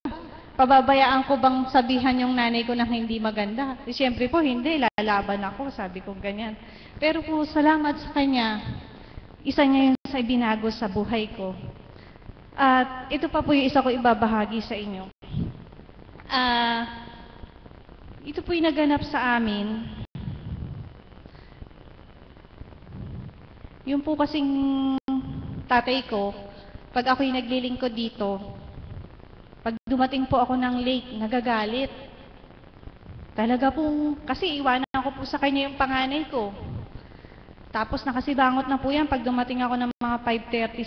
Pababayaan ko bang sabihan yung nanay ko na hindi maganda? Siyempre po, hindi. Lalaban ako. Sabi ko ganyan. Pero po, salamat sa kanya. Isa niya yung sa ibinago sa buhay ko. At ito pa po yung isa ko ibabahagi sa inyo. Ito po yung naganap sa amin. Yung po kasing tatay ko, pag ako'y naglilingkod dito, pag dumating po ako ng late, nagagalit. Talaga pong, kasi iwanan ko po sa kanya yung panganay ko. Tapos nakasibangot na po yan, pag dumating ako ng mga 5:30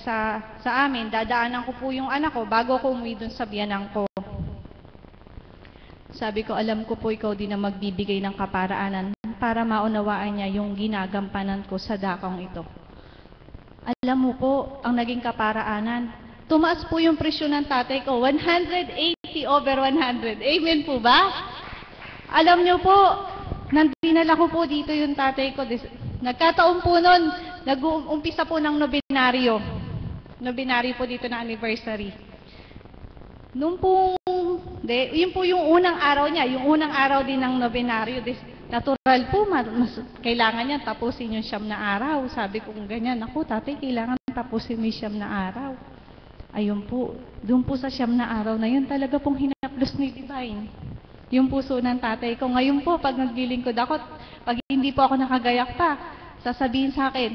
sa amin, dadaanan ko po yung anak ko bago ko umuwi dun sa biyanang ko. Sabi ko, alam ko po ikaw din na magbibigay ng kaparaanan para maunawaan niya yung ginagampanan ko sa dakong ito. Alam mo po, ang naging kaparaanan, tumaas po yung presyon ng tatay ko, 180/100. Amen po ba? Alam niyo po, nandinala ko po dito yung tatay ko. Nagkataon po nun, nag-uumpisa po ng nobinaryo. Nobinaryo po dito na anniversary. Nung po, yun po yung unang araw niya, yung unang araw din ng nobinaryo. Natural po, kailangan niya tapusin yung 9 na araw. Sabi ko ganyan, ako tatay, kailangan tapusin mo yung 9 na araw. Ayun po, doon po sa 9 na araw na yun, talaga pong hinaplos ni Divine. Yung puso ng tatay ko. Ngayon po, pag naglilingkod ako, pag hindi po ako nakagayak pa, sasabihin sa akin,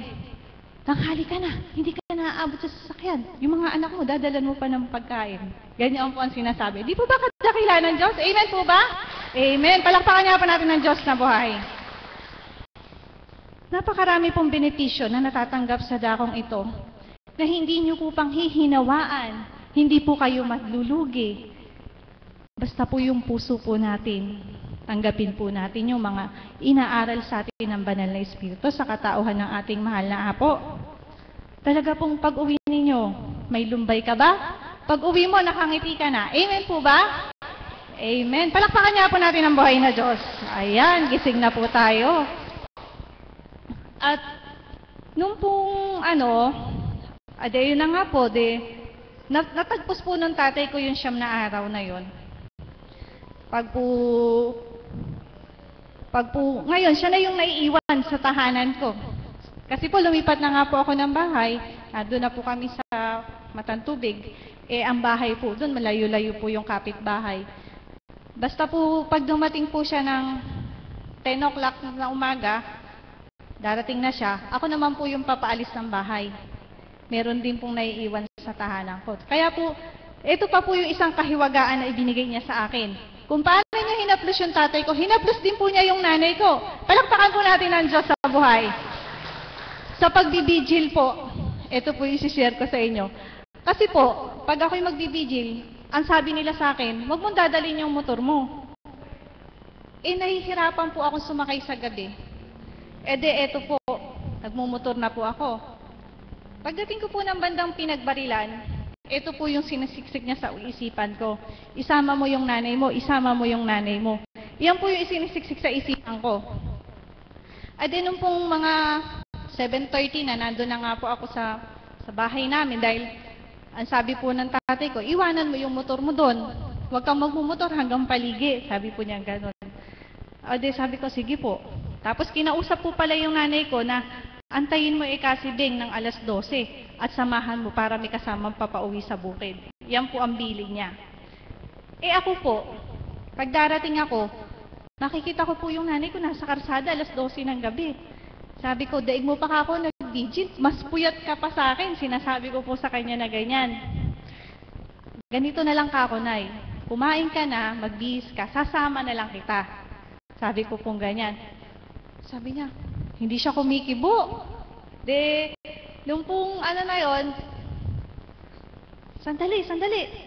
tanghali ka na, hindi ka na aabot sa sasakyan. Yung mga anak mo, dadalan mo pa ng pagkain. Ganyan po ang sinasabi. Di po ba kadakila ng Diyos? Amen po ba? Amen. Palakpakan niya pa natin ng Diyos na buhay. Napakarami pong benepisyo na natatanggap sa dakong ito na hindi nyo po pang hihinawaan, hindi po kayo maglulugi. Basta po yung puso po natin, tanggapin po natin yung mga inaaral sa atin ng banal na Espiritu sa katauhan ng ating mahal na Apo. Talaga pong pag-uwi ninyo, may lumbay ka ba? Pag-uwi mo, nakangiti ka na. Amen po ba? Amen. Palakpakan niya po natin ang buhay na Diyos. Ayan, gising na po tayo. At nung pong yun na nga po, natagpos po ng tatay ko yung 9 na araw na yun. Pag po, ngayon, siya na yung naiiwan sa tahanan ko. Kasi po, lumipat na nga po ako ng bahay. Doon na po kami sa Matantubig. Ang bahay po, doon malayo-layo po yung kapitbahay. Basta po, pag dumating po siya ng 10 o'clock na umaga, Darating na siya, ako naman po yung papaalis ng bahay. Meron din pong naiiwan sa tahanan ko. Kaya po, ito pa po yung isang kahiwagaan na ibinigay niya sa akin. Kung paano niya hinaplos yung tatay ko, hinaplos din po niya yung nanay ko. Palakpakan po natin ang Diyos sa buhay. Sa pagbibigil po, ito po yung isi-share ko sa inyo. Kasi po, pag ako'y magbibigil, ang sabi nila sa akin, huwag mong dadalhin yung motor mo. Nahihirapan po akong sumakay sa gabi. Eto po, nagmumotor na po ako. Pagdating ko po ng bandang Pinagbarilan, ito po yung sinasiksik niya sa isipan ko. Isama mo yung nanay mo, isama mo yung nanay mo. Yan po yung sinisiksik sa isipan ko. Nung pong mga 7:30 na, nandun na nga po ako sa bahay namin dahil ang sabi po ng tatay ko, iwanan mo yung motor mo doon. Huwag kang magmumotor hanggang paligi. Sabi po niya gano'n. Sabi ko, sige po. Tapos kinausap po pala yung nanay ko na antayin mo si Beng ng alas 12 at samahan mo para may kasamang papauwi sa bukid. Yan po ang billing niya. Ako po, pag darating ako, nakikita ko po yung nanay ko nasa karsada alas 12 ng gabi. Sabi ko, daig mo pa ako nag-vigil, mas puyat ka pa sa akin. Sinasabi ko po sa kanya na ganyan. Ganito na lang ka ako, Nay. Kumain ka na, magbihis ka, sasama na lang kita. Sabi ko pong ganyan. Sabi niya, hindi siya kumikibo. Nung pong na yon, sandali,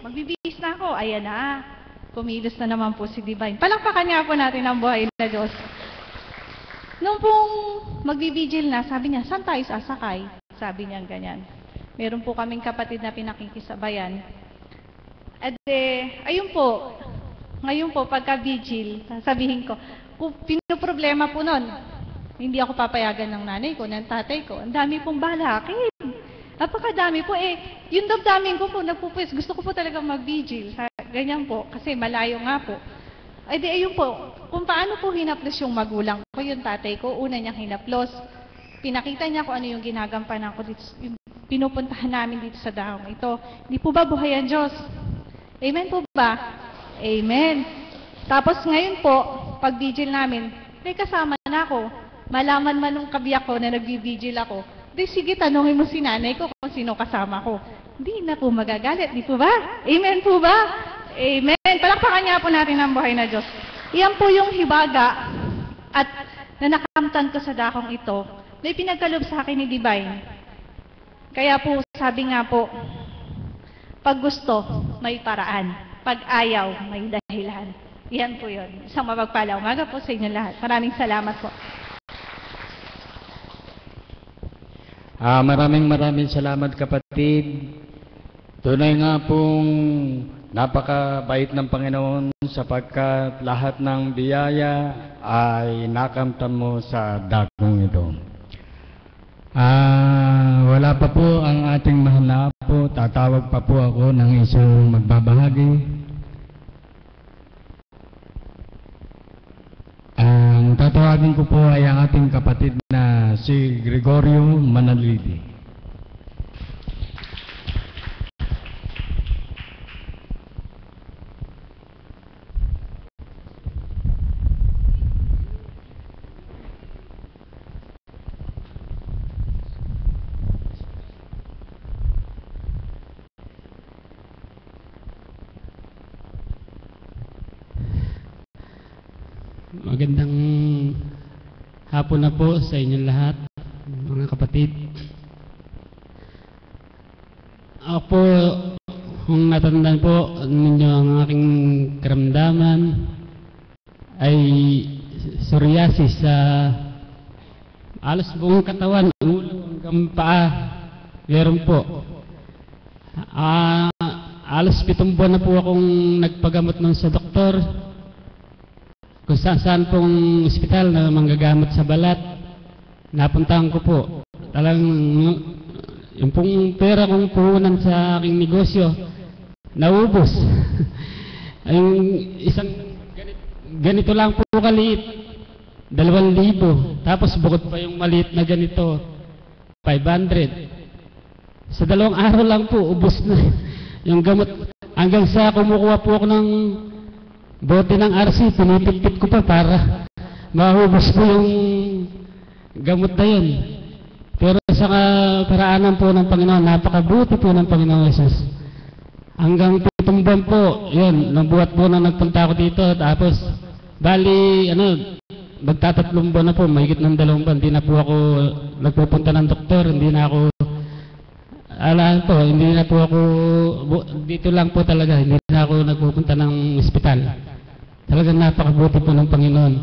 magbibihis na ako. Ayan na, kumilos na naman po si Divine. Palakpakan nga po natin ang buhay na Diyos. Nung pong magbibigil na, sabi niya, saan tayo sasakay? Sabi niya ganyan. Meron po kaming kapatid na pinakikisabayan. Ayun po, ngayon po, pagka-vigil, sabihin ko, kung pinoproblema po nun, hindi ako papayagan ng nanay ko, ng tatay ko. Ang dami pong balakid. Napakadami po. Yung damdamin ko po, nagpupwes, gusto ko po talaga mag-vigil. Ganyan po, kasi malayo nga po. Ayun po, kung paano po hinaplos yung magulang ko, yung tatay ko, una niyang hinaplos. Pinakita niya kung ano yung ginagampanan ko dito, yung pinupuntahan namin dito sa dahong ito. Hindi po ba buhay ang Diyos? Amen po ba? Amen. Tapos ngayon po, pag vigil namin, may kasama na ako. Malaman man nung kabiyak ko na nag-vigil ako, sige, tanongin mo si nanay ko kung sino kasama ko. Hindi na po magagalit, di po ba? Amen po ba? Amen. Palakpakan niya po natin ang buhay na Diyos. Iyan po yung hibaga at na nakamtan ko sa dakong ito. May pinagkalob sa akin ni Divine. Kaya po, sabi nga po, pag gusto, may paraan. Pag ayaw, may dahilan. Iyan po yun. Isang mapagpala umaga po sa inyo lahat. Maraming salamat po. Maraming salamat kapatid. Tunay nga pong napakabait ng Panginoon sapagkat lahat ng biyaya ay nakamtan mo sa dakong ito. Wala pa po ang ating mahal na apo. Tatawag pa po ako ng isang magbabahagi. Ang tatawagin ko po ay ang ating kapatid na si Gregorio Manalidi. Magandang hapon na po sa inyong lahat, mga kapatid. Ako po, kung natandaan po ninyo ang aking karamdaman, ay psoriasis sa alos buong katawan, ulo hanggang paa. Meron po. Alos 7 buwan na po akong nagpagamot sa doktor. Kung saan pong ospital na manggagamot sa balat, napuntahan ko po. Talagang yung pong pera kong puhunan sa aking negosyo, naubos. Yung isang ganito lang po kaliit, 2,000. Tapos bukod pa yung maliit na ganito, 500. Sa 2 araw lang po, ubos na yung gamot. Hanggang sa kumukuha po ako ng bote ng RC, pinipit ko pa para mahubos ko yung gamot na yun. Pero sa paraanan po ng Panginoon, napakabuti po ng Panginoon Jesus. Hanggang 7 buwan po, yun, nabuhat po na nagpunta ako dito. Tapos, bali, magtatatlong buwan na po, mahigit ng 2 buwan. Hindi na po ako nagpupunta ng doktor, hindi na ako, hindi na po ako, dito lang po talaga, hindi na ako nagpupunta ng ospital. Talagang napakabuti po ng Panginoon.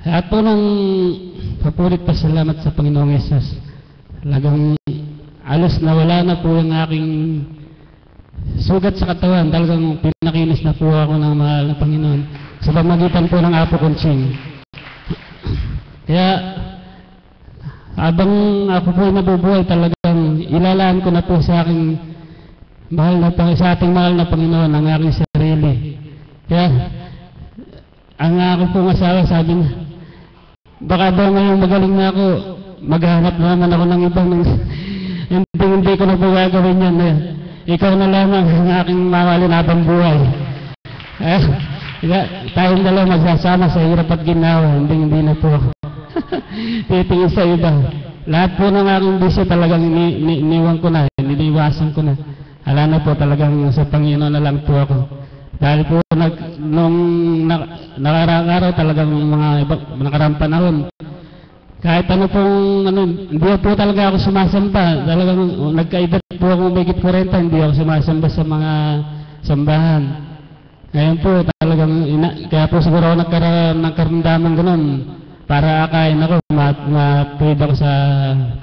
At po nang papulit pasalamat sa Panginoong Yesus. Talagang alos na wala na po yung aking sugat sa katawan. Talagang pinakinis na po ako ng mahal na Panginoon sa pamagitan po ng Apo Conching. Kaya habang ako po nabubuhay, talagang ilalaan ko na po sa aking sa ating mahal na Panginoon ang aking sarili. Kaya ang ako pong asawa sabi niya, baka daw ngayon magaling na ako, maghanap naman ako ng ibang hindi ko na po gagawin yan. Ikaw na lamang ang aking mawalin habang buhay. Tayong dalawa magsasama sa hirap at ginawa, hindi na po ako titingin sa iba. Lahat po ng aking bisyo talagang iniwan ko na, iniwasan ko na. Hala na po, talagang sa Panginoon na lang po ako. Dahil po nung nakaraang araw talagang nakaraang panahon, kahit ano pong hindi po talaga ako sumasamba. Talagang nagkaedad po ako umigit 40, hindi ako sumasamba sa mga sambahan. Ngayon po talagang kaya po siguro ako nagkaroon ng karamdaman gano'n para akain ako, matuwid ako sa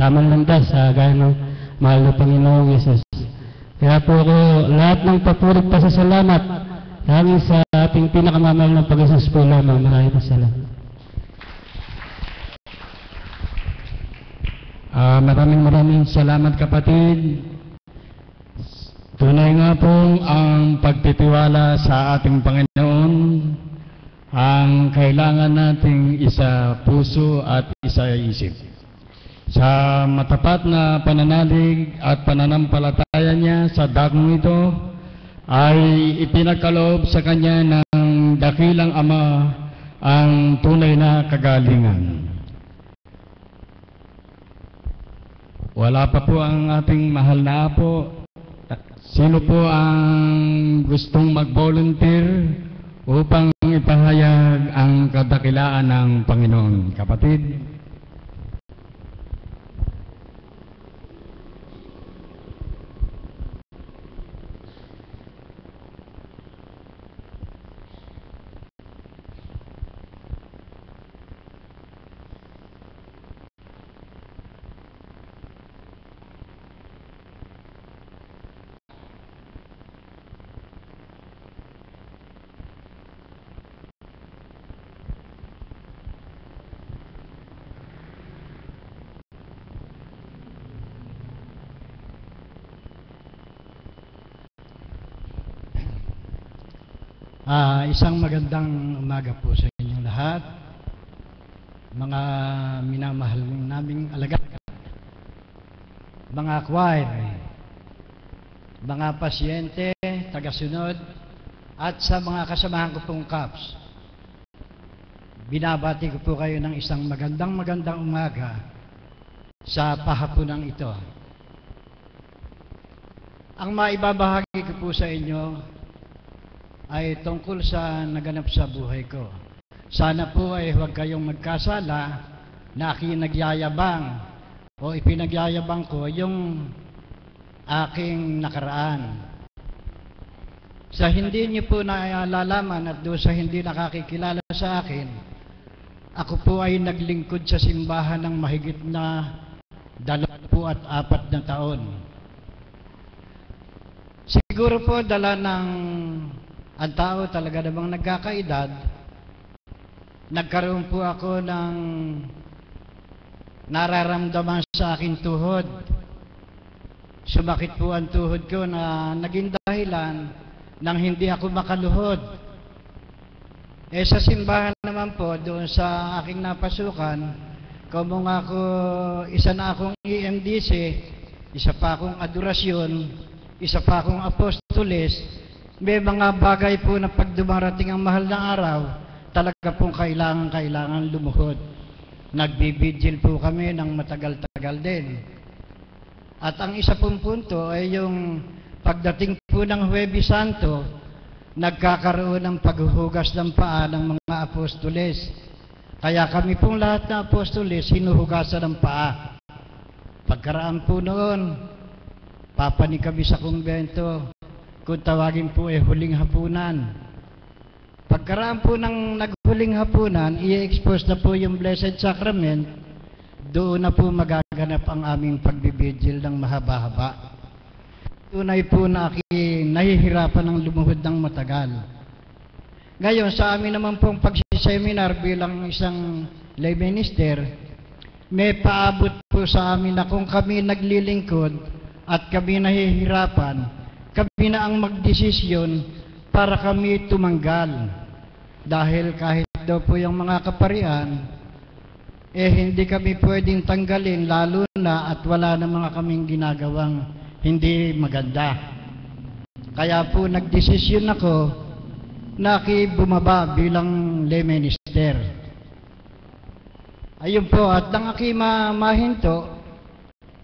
tamang landas sa gaya ng mahal na Panginoong Yesus. Kaya po ako lahat ng papurit pasasalamat hanggang sa ating pinakamamahal ng Pag-Jesus po lamang. Maraming salamat. Maraming salamat kapatid. Tunay nga po ang pagtitiwala sa ating Panginoon ang kailangan nating isa puso at isa isip. Sa matapat na pananalig at pananampalataya niya sa dakong ito, ay ipinagkaloob sa kanya ng dakilang Ama ang tunay na kagalingan. Wala pa po ang ating mahal na Apo. Sino po ang gustong mag-volunteer upang ipahayag ang kadakilaan ng Panginoon? Kapatid? Isang magandang umaga po sa inyong lahat, mga minamahal naming alagad, mga choir, mga pasyente, tagasunod, at sa mga kasamahan ko pong CAPS. Binabati ko po kayo ng isang magandang umaga sa pahapunan ito. Ang maibabahagi ko po sa inyo ay tungkol sa naganap sa buhay ko. Sana po ay huwag kayong magkasala na nagyayabang o ipinagyayabang ko yung aking nakaraan. Sa hindi niyo po naalalaman at doon sa hindi nakakikilala sa akin, ako po ay naglingkod sa simbahan ng mahigit na 24 na taon. Siguro po dala ng ang tao talaga namang nagkakaedad, nagkaroon po ako ng nararamdaman sa aking tuhod. Sumakit po ang tuhod ko na naging dahilan nang hindi ako makaluhod. Sa simbahan naman po, doon sa aking napasukan, kung ako, isa na akong EMDC, isa pa akong adorasyon, isa pa akong apostoles, may mga bagay po na pag dumarating ang mahal na araw, talaga pong kailangan lumuhod. nagbibigil po kami ng matagal-tagal din. At ang isa pong punto ay yung pagdating po ng Huwebes Santo, nagkakaroon ng paghuhugas ng paa ng mga apostoles. Kaya kami pong lahat na apostoles, hinuhugasan ng paa. Pagkaraan po noon, papanig kami sa kumbento, kung tawagin po ay huling hapunan. Pagkaraan po ng naghuling hapunan, i-expose na po yung Blessed Sacrament, doon na po magaganap ang aming pagbibigil ng mahaba-haba. Tunay po na nahihirapan ng lumuhod ng matagal. Ngayon, sa amin naman pong pagsiseminar bilang isang lay minister, may paabot po sa amin na kung kami naglilingkod at kami nahihirapan, kami na ang magdesisyon para kami tumanggal. Dahil kahit daw po yung mga kaparian, hindi kami pwedeng tanggalin, lalo na at wala na mga kaming ginagawang hindi maganda. Kaya po nagdesisyon ako na bumaba bilang lay minister. Ayun po, at nang mahinto,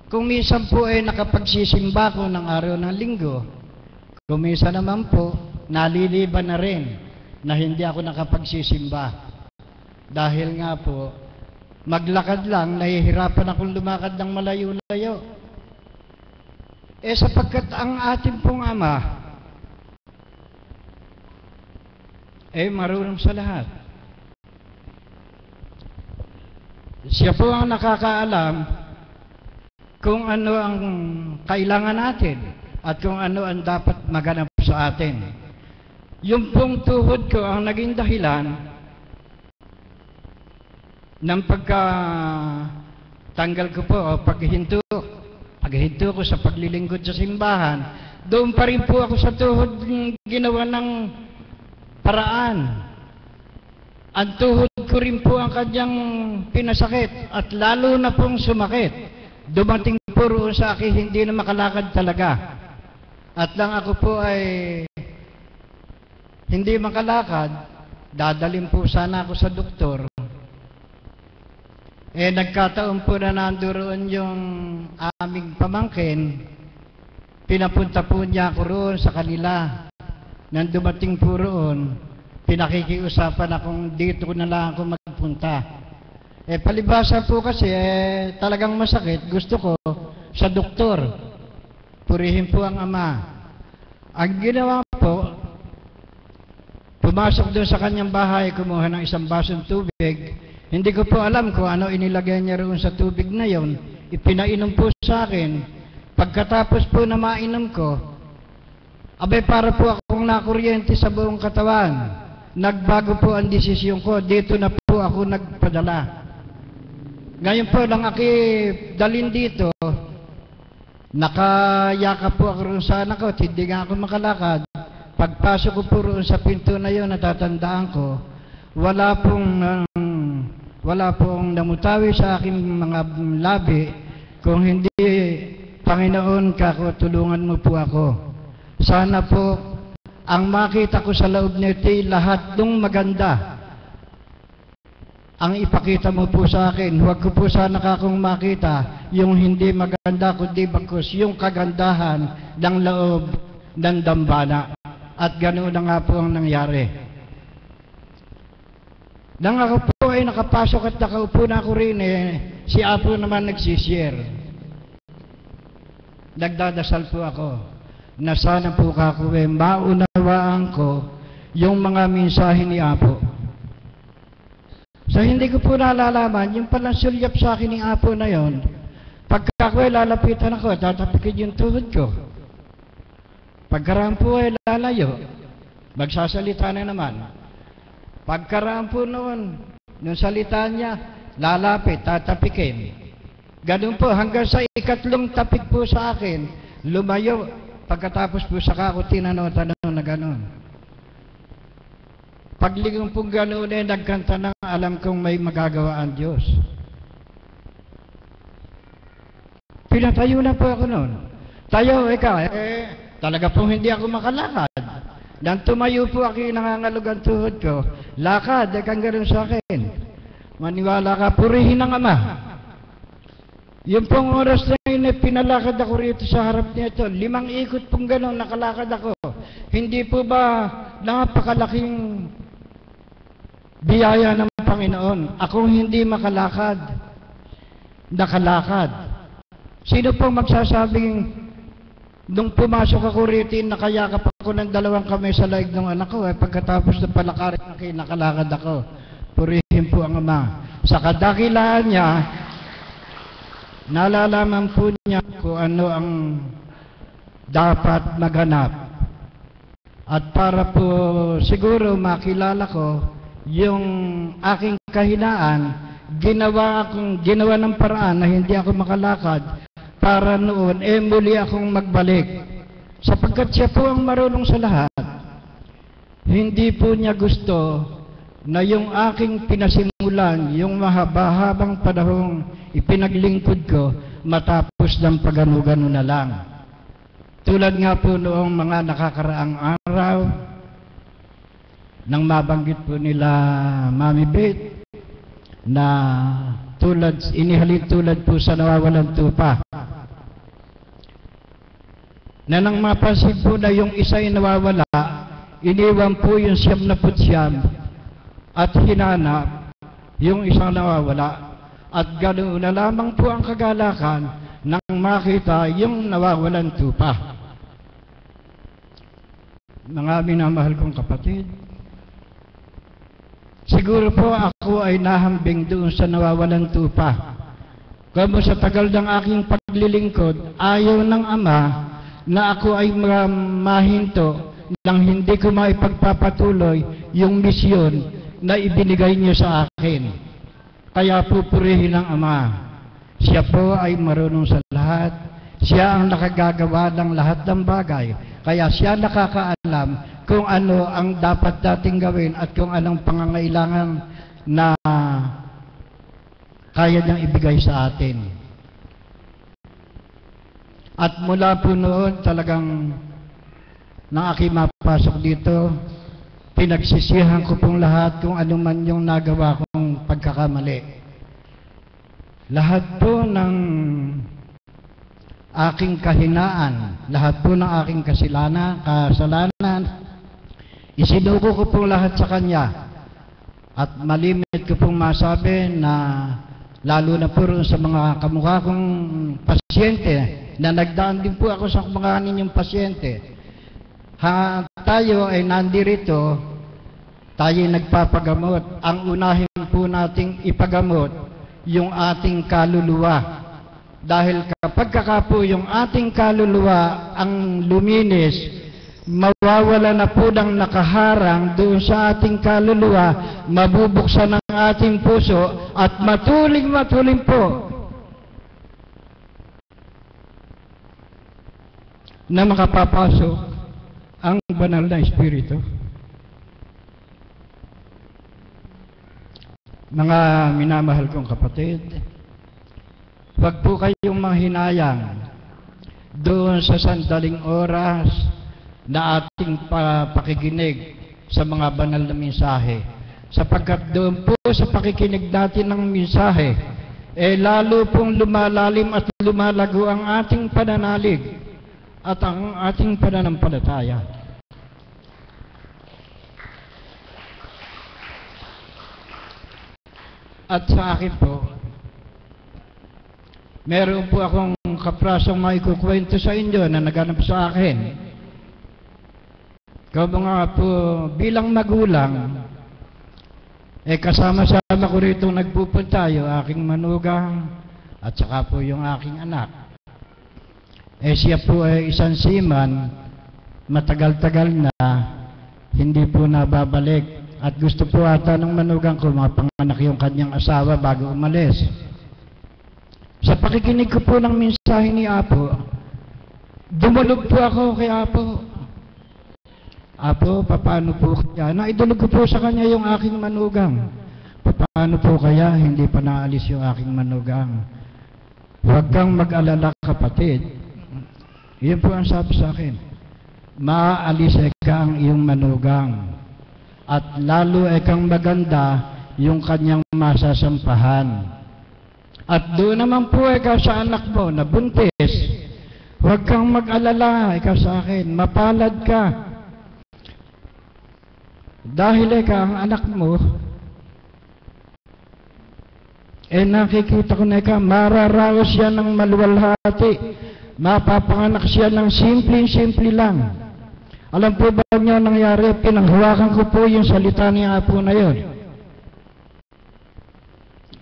kung minsan po ay nakapagsisimba ko ng araw ng linggo, kung minsan naman po, naliliban na rin na hindi ako nakapagsisimba. Dahil nga po, maglakad lang, nahihirapan akong lumakad ng malayo-layo. Sapagkat ang ating pong Ama, marunong sa lahat. Siya po ang nakakaalam kung ano ang kailangan natin at kung ano ang dapat maganap sa atin. Yung pong tuhod ko ang naging dahilan ng pagkatanggal ko po o paghinto ko sa paglilingkod sa simbahan. Doon pa rin po ako sa tuhod ginawa ng paraan. Ang tuhod ko rin po ang kanyang pinasakit at lalo na pong sumakit. Dumating po roon sa akin, hindi na makalakad talaga. At lang ako po ay hindi makalakad, dadalhin po sana ako sa doktor. Nagkataon po na nandoon yung aming pamangkin, pinapunta po niya ako roon sa kanila. Nang dumating po roon, pinakikiusapan akong dito na lang ako magpunta. Palibasa po kasi, talagang masakit, gusto ko sa doktor. Purihin po ang Ama. Ang ginawa po, pumasok doon sa kanyang bahay, kumuha ng isang basong tubig. Hindi ko po alam kung ano inilagay niya roon sa tubig na yon. Ipinainom po sa akin. Pagkatapos po na mainom ko, para po akong nakuryente sa buong katawan. Nagbago po ang desisyon ko. Dito na po ako nagpadala. Ngayon po lang dalhin dito, nakayaka po ako roon sa anak ko. Hindi nga ako makalakad. Pagpasok ko po roon sa pinto na yon, natatandaan ko, wala pong namutawi sa aking mga labi, kung hindi, Panginoon, tulungan mo po ako. Sana po, ang makita ko sa loob nito, lahat ng maganda, ang ipakita mo po sa akin. Huwag ko po sana kakong makita yung hindi maganda, kundi bagkus yung kagandahan ng loob ng dambana. At ganoon na nga po ang nangyari. Nang ako po ay nakapasok at nakaupo na ako rin, si Apo naman nagsishare. Nagdadasal po ako na sana po kako maunawaan ko yung mga mensahe ni Apo. So hindi ko po nalalaman, yung palang sulyap sa akin ni Apo na yon, pagka ako lalapitan ako, tatapikin yung tuhod ko. Pagkaraan po ay lalayo, magsasalita na naman. Pagkaraan po noon, nung salita niya, lalapit, tatapikin. Ganun po, hanggang sa ikatlong tapik po sa akin, lumayo. Pagkatapos po saka ako tinanong na ganun. Paglingon po ganun nagkanta ng alam kong may magagawa ang Diyos. Pinatayo na po ako noon. Tayo, talaga pong hindi ako makalakad. Nang tumayo po ako, nangangalog ang tuhod ko. Lakad, kang gano'n sa akin. Maniwala ka, purihin ang Ama. Yung pong oras na yun, pinalakad ako rito sa harap nito. 5 ikot pong gano'n, nakalakad ako. Hindi po ba napakalaking biyaya ng Panginoon? Ako hindi makalakad, nakalakad. Sino pong magsasabing, nung pumasok ako rito, nakayakap ako ng 2 kamay sa laig ng anak ko, pagkatapos na palakarin, nakalakad ako. Purihin po ang Ama. Sa kadakilaan niya, nalalaman po niya kung ano ang dapat maganap. At para po siguro makilala ko yung aking kahinaan, ginawa ng paraan na hindi ako makalakad para noon muli akong magbalik. Sapagkat siya po ang marunong sa lahat, hindi po niya gusto na yung aking pinasimulan, yung mahaba-habang panahong ipinaglingkod ko, matapos ng pagano-gano na lang. Tulad nga po noong mga nakakaraang araw, nang mabanggit po nila Mami Beth, na inihalin tulad po sa nawawalang tupa. Na nang mapansin po na yung isa ay nawawala, iniwan po yung 79 at hinanap yung isang nawawala. At ganoon na lamang po ang kagalakan nang makita yung nawawalan tupa. Mga minamahal kong kapatid, siguro po ako ay nahambing doon sa nawawalan tupa. Kamo sa tagal ng aking paglilingkod, ayaw ng Ama na ako ay mahinto nang hindi ko maipagpapatuloy yung misyon na ibinigay niyo sa akin. Kaya pupurihin ng Ama. Siya po ay marunong sa lahat. Siya ang nakagagawa ng lahat ng bagay. Kaya siya nakakaalam kung ano ang dapat nating gawin at kung anong pangangailangan na kaya niyang ibigay sa atin. At mula po noon talagang nang aking mapasok dito, pinagsisihan ko pong lahat kung ano man yung nagawa kong pagkakamali. Lahat po ng aking kahinaan, lahat po ng aking kasalanan, isinuko ko pong lahat sa Kanya. At malimit ko pong masabi na lalo na po sa mga kamukha kong pasyente, na nagdaan din po ako sa mga ninyong pasyente. Tayo ay nandirito, tayo nagpapagamot. Ang unahin po nating ipagamot, yung ating kaluluwa. Dahil kapag po yung ating kaluluwa ang luminis, mawawala na po ng nakaharang doon sa ating kaluluwa, mabubuksan ang ating puso at matuling po na makapapasok ang banal na Espiritu. Mga minamahal kong kapatid, huwag po kayong manghinayang doon sa sandaling oras na ating pakikinig sa mga banal na mensahe. Sapagkat doon po sa pakikinig natin ng mensahe, lalo pong lumalalim at lumalago ang ating pananalig at ang ating pananampalataya. At sa akin po, meron po akong kaprasong maikukwento sa inyo na naganap sa akin. Kaya mga po, bilang magulang, kasama-sama ko rito nagpupunta yung aking manugang at saka po yung aking anak. Siya po ay isang seaman, matagal-tagal na, hindi po nababalik. At gusto po ata ng manugang ko mapanganak yung kanyang asawa bago umalis. Sa pakikinig ko po ng mensahe ni Apo, dumulog po ako kay Apo. Apo, paano po kaya? Naidulog ko po sa kanya yung aking manugang. Paano po kaya hindi pa naalis yung aking manugang? Huwag kang mag-alala, kapatid. Iyon po ang sabi sa akin. Maaalis ka ang iyong manugang. At lalo kang maganda, yung kanyang masasampahan. At doon naman po ikaw sa anak mo na buntis, huwag kang mag-alala, ikaw sa akin, mapalad ka. Dahil ikaw, ang anak mo, nakikita ko na ikaw, mararaos siya ng maluwalhati, mapapanganak siya ng simple-simple lang. Alam po ba niyo nangyari, pinanghawakan ko po yung salita niya po na yun.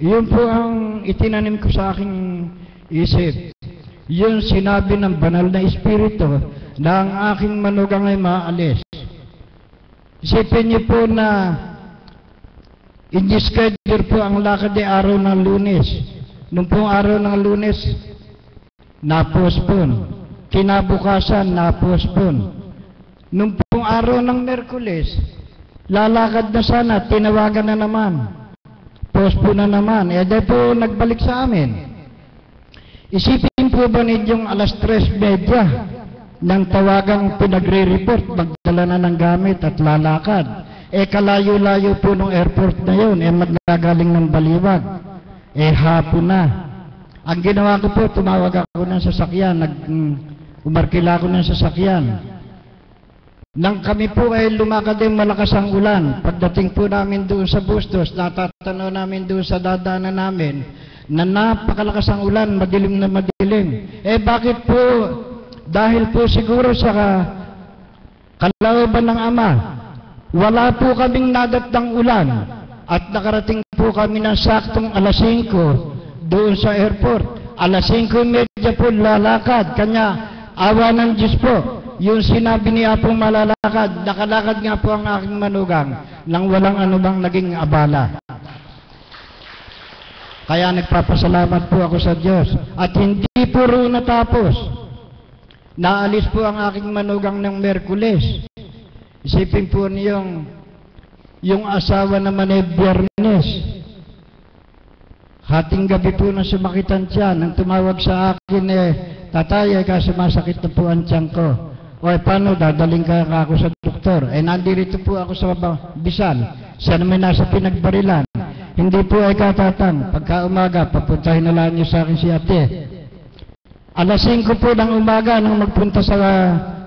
Yun po ang itinanim ko sa aking isip. Yun sinabi ng banal na espiritu na ang aking manugang ay maalis. Isipin niyo po na in-schedule po ang lakad ay araw ng Lunes. Nung pong araw ng Lunes, na-postpone. Kinabukasan, na-postpone. Nung pong araw ng Merkules, lalakad na sana, tinawagan na naman. Postpone na naman. Dahil po nagbalik sa amin. Isipin po ba ninyong alas 3:30 ng tawagang pinagre-report, magdala na ng gamit at lalakad. Kalayo-layo po ng airport na yun, magagaling ng Baliwag. Hapon na. Ang ginawa ko po, tumawag ako ng sasakyan, umarkila ako ng sasakyan. Nang kami po ay lumakad din malakas ang ulan, pagdating po namin doon sa Bustos, natatanaw namin doon sa dadaanan namin, na napakalakas ang ulan, madilim na madilim. Bakit po? Dahil po siguro sa kalooban ng Ama, wala po kaming nadatang ulan at nakarating po kami ng saktong alas 5 doon sa airport. Alas 5:30 po lalakad. Kanya, awa ng Diyos po. Yung sinabi niya pong malalakad, nakalakad nga po ang aking manugang nang walang anumang naging abala. Kaya nagpapasalamat po ako sa Diyos. At hindi po roon natapos. Naalis po ang aking manugang ng Merkules. Isipin po niyong yung asawa naman ay Biyernes. Hating gabi po na sumakitan siya. Nang tumawag sa akin tatay, sumasakit na po ang tiyan ko. Paano, dadaling ka ako sa doktor? Nandito po ako sa Bisal. Siya naman nasa Pinagbarilan. Hindi po katatang. Pagka umaga, papuntahin na lang niyo sa akin si ate. Alas 5 po ng umaga nang magpunta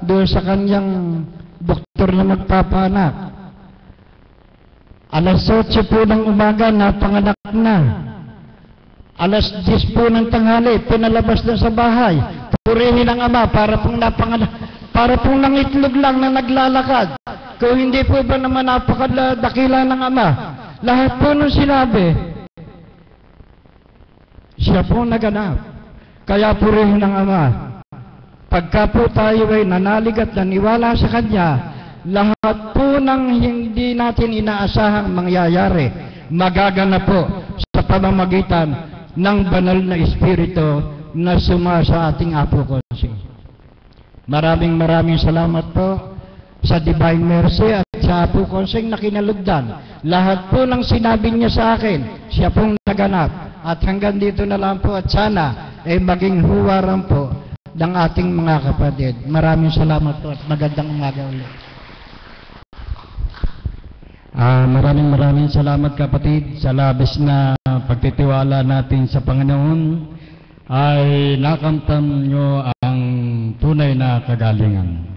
doon sa kanyang doktor na magpapanak. Alas 8 po ng umaga, napanganak na. Alas 10 po ng tanghali, pinalabas na sa bahay. Purihin ang Ama para pong nangitlog lang na naglalakad. Kung hindi po ba naman napakadakila ng Ama, lahat po nung sinabi, siya po naganap. Kaya purihin ng Ama. Pagka po tayo ay nanalig at naniwala sa Kanya, lahat po ng hindi natin inaasahang mangyayari, magaganap po sa pamamagitan ng banal na Espiritu na sa ating Apo Konsing. Maraming salamat po sa Divine Mercy at sa Apo Konsing na kinalugdan. Lahat po ng sinabi niya sa akin, siya pong naganap. At hanggang dito na lang po at sana maging huwaran po ng ating mga kapatid. Maraming salamat po at magandang umaga ulit. Maraming salamat kapatid sa labis na pagtitiwala natin sa Panginoon ay nakamtan nyo ang tunay na kagalingan.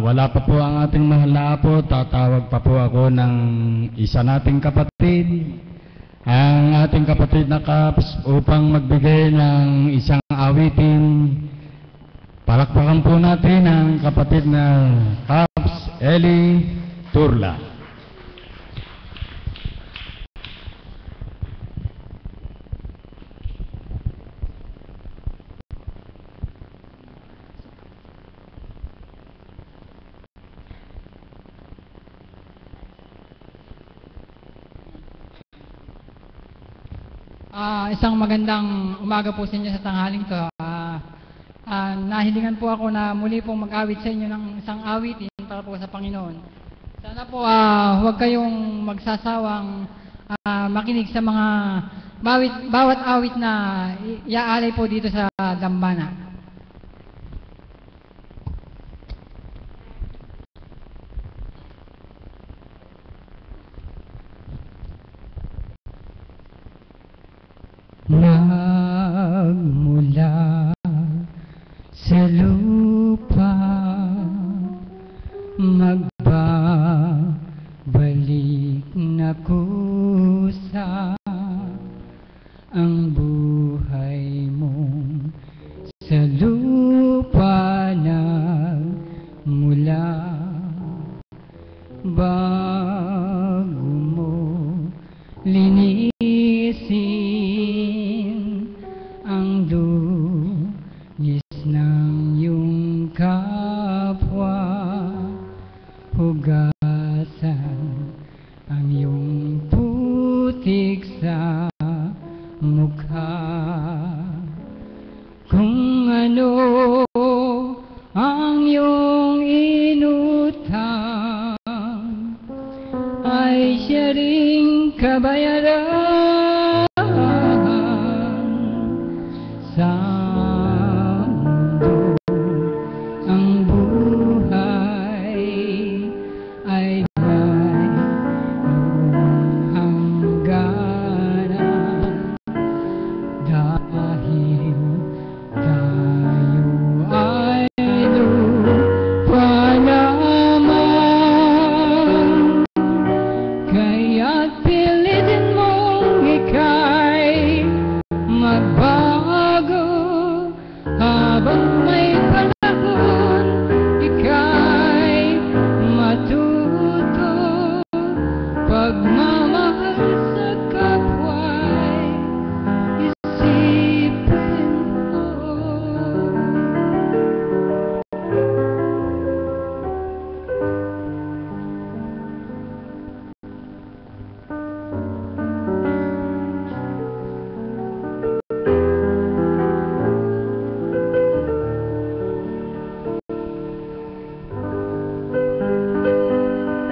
Wala pa po ang ating mahal na Apo, tatawag pa po ako ng isa nating kapatid, ang ating kapatid na Kaps, upang magbigay ng isang awitin. Palakpakan po natin ang kapatid na Kaps Eli Turla. Isang magandang umaga po sa inyo sa tanghaling to. Nahilingan po ako na muli pong mag-awit sa inyo ng isang awitin para po sa Panginoon. Sana po huwag kayong magsasawang makinig sa mga bawat awit na iaalay po dito sa dambana. bago mo linisin ang dungis ng iyong kapwa, hugasan ang iyong putik sa mukha. Kung ano ang iyong inutang ay siya ring kabayaran. Sa mundo ang buhay ay may hangganan, dahil tayo ay lupa lamang. Kaya't pilitin mong ika'y magbago habang may panahon, ika'y matuto. Pagmamahal sa kapwa'y isipin mo.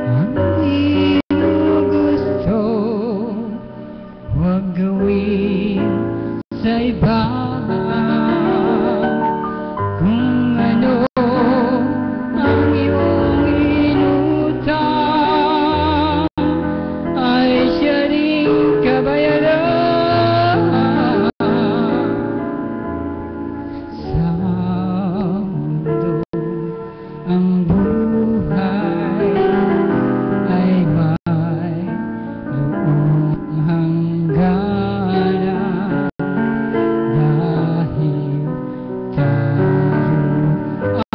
Ang iyong gusto, huwag gawin sa iba. Kung ano ang iyong inutang ay siya ring kabayaran. Sa mundo ang buhay ay may luong hangganan, dahil tayo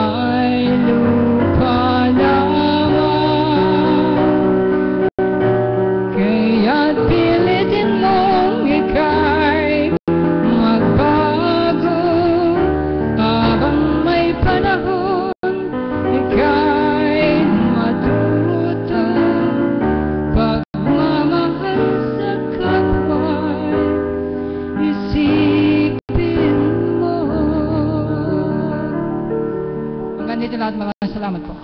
ay lupa lamang. Kaya't pilitin mong ika'y magbago habang may panahon, ika'y matuto. Pagmamahal sa kapwa'y isipin mo. Hanggang dito lahat, maraming salamat po.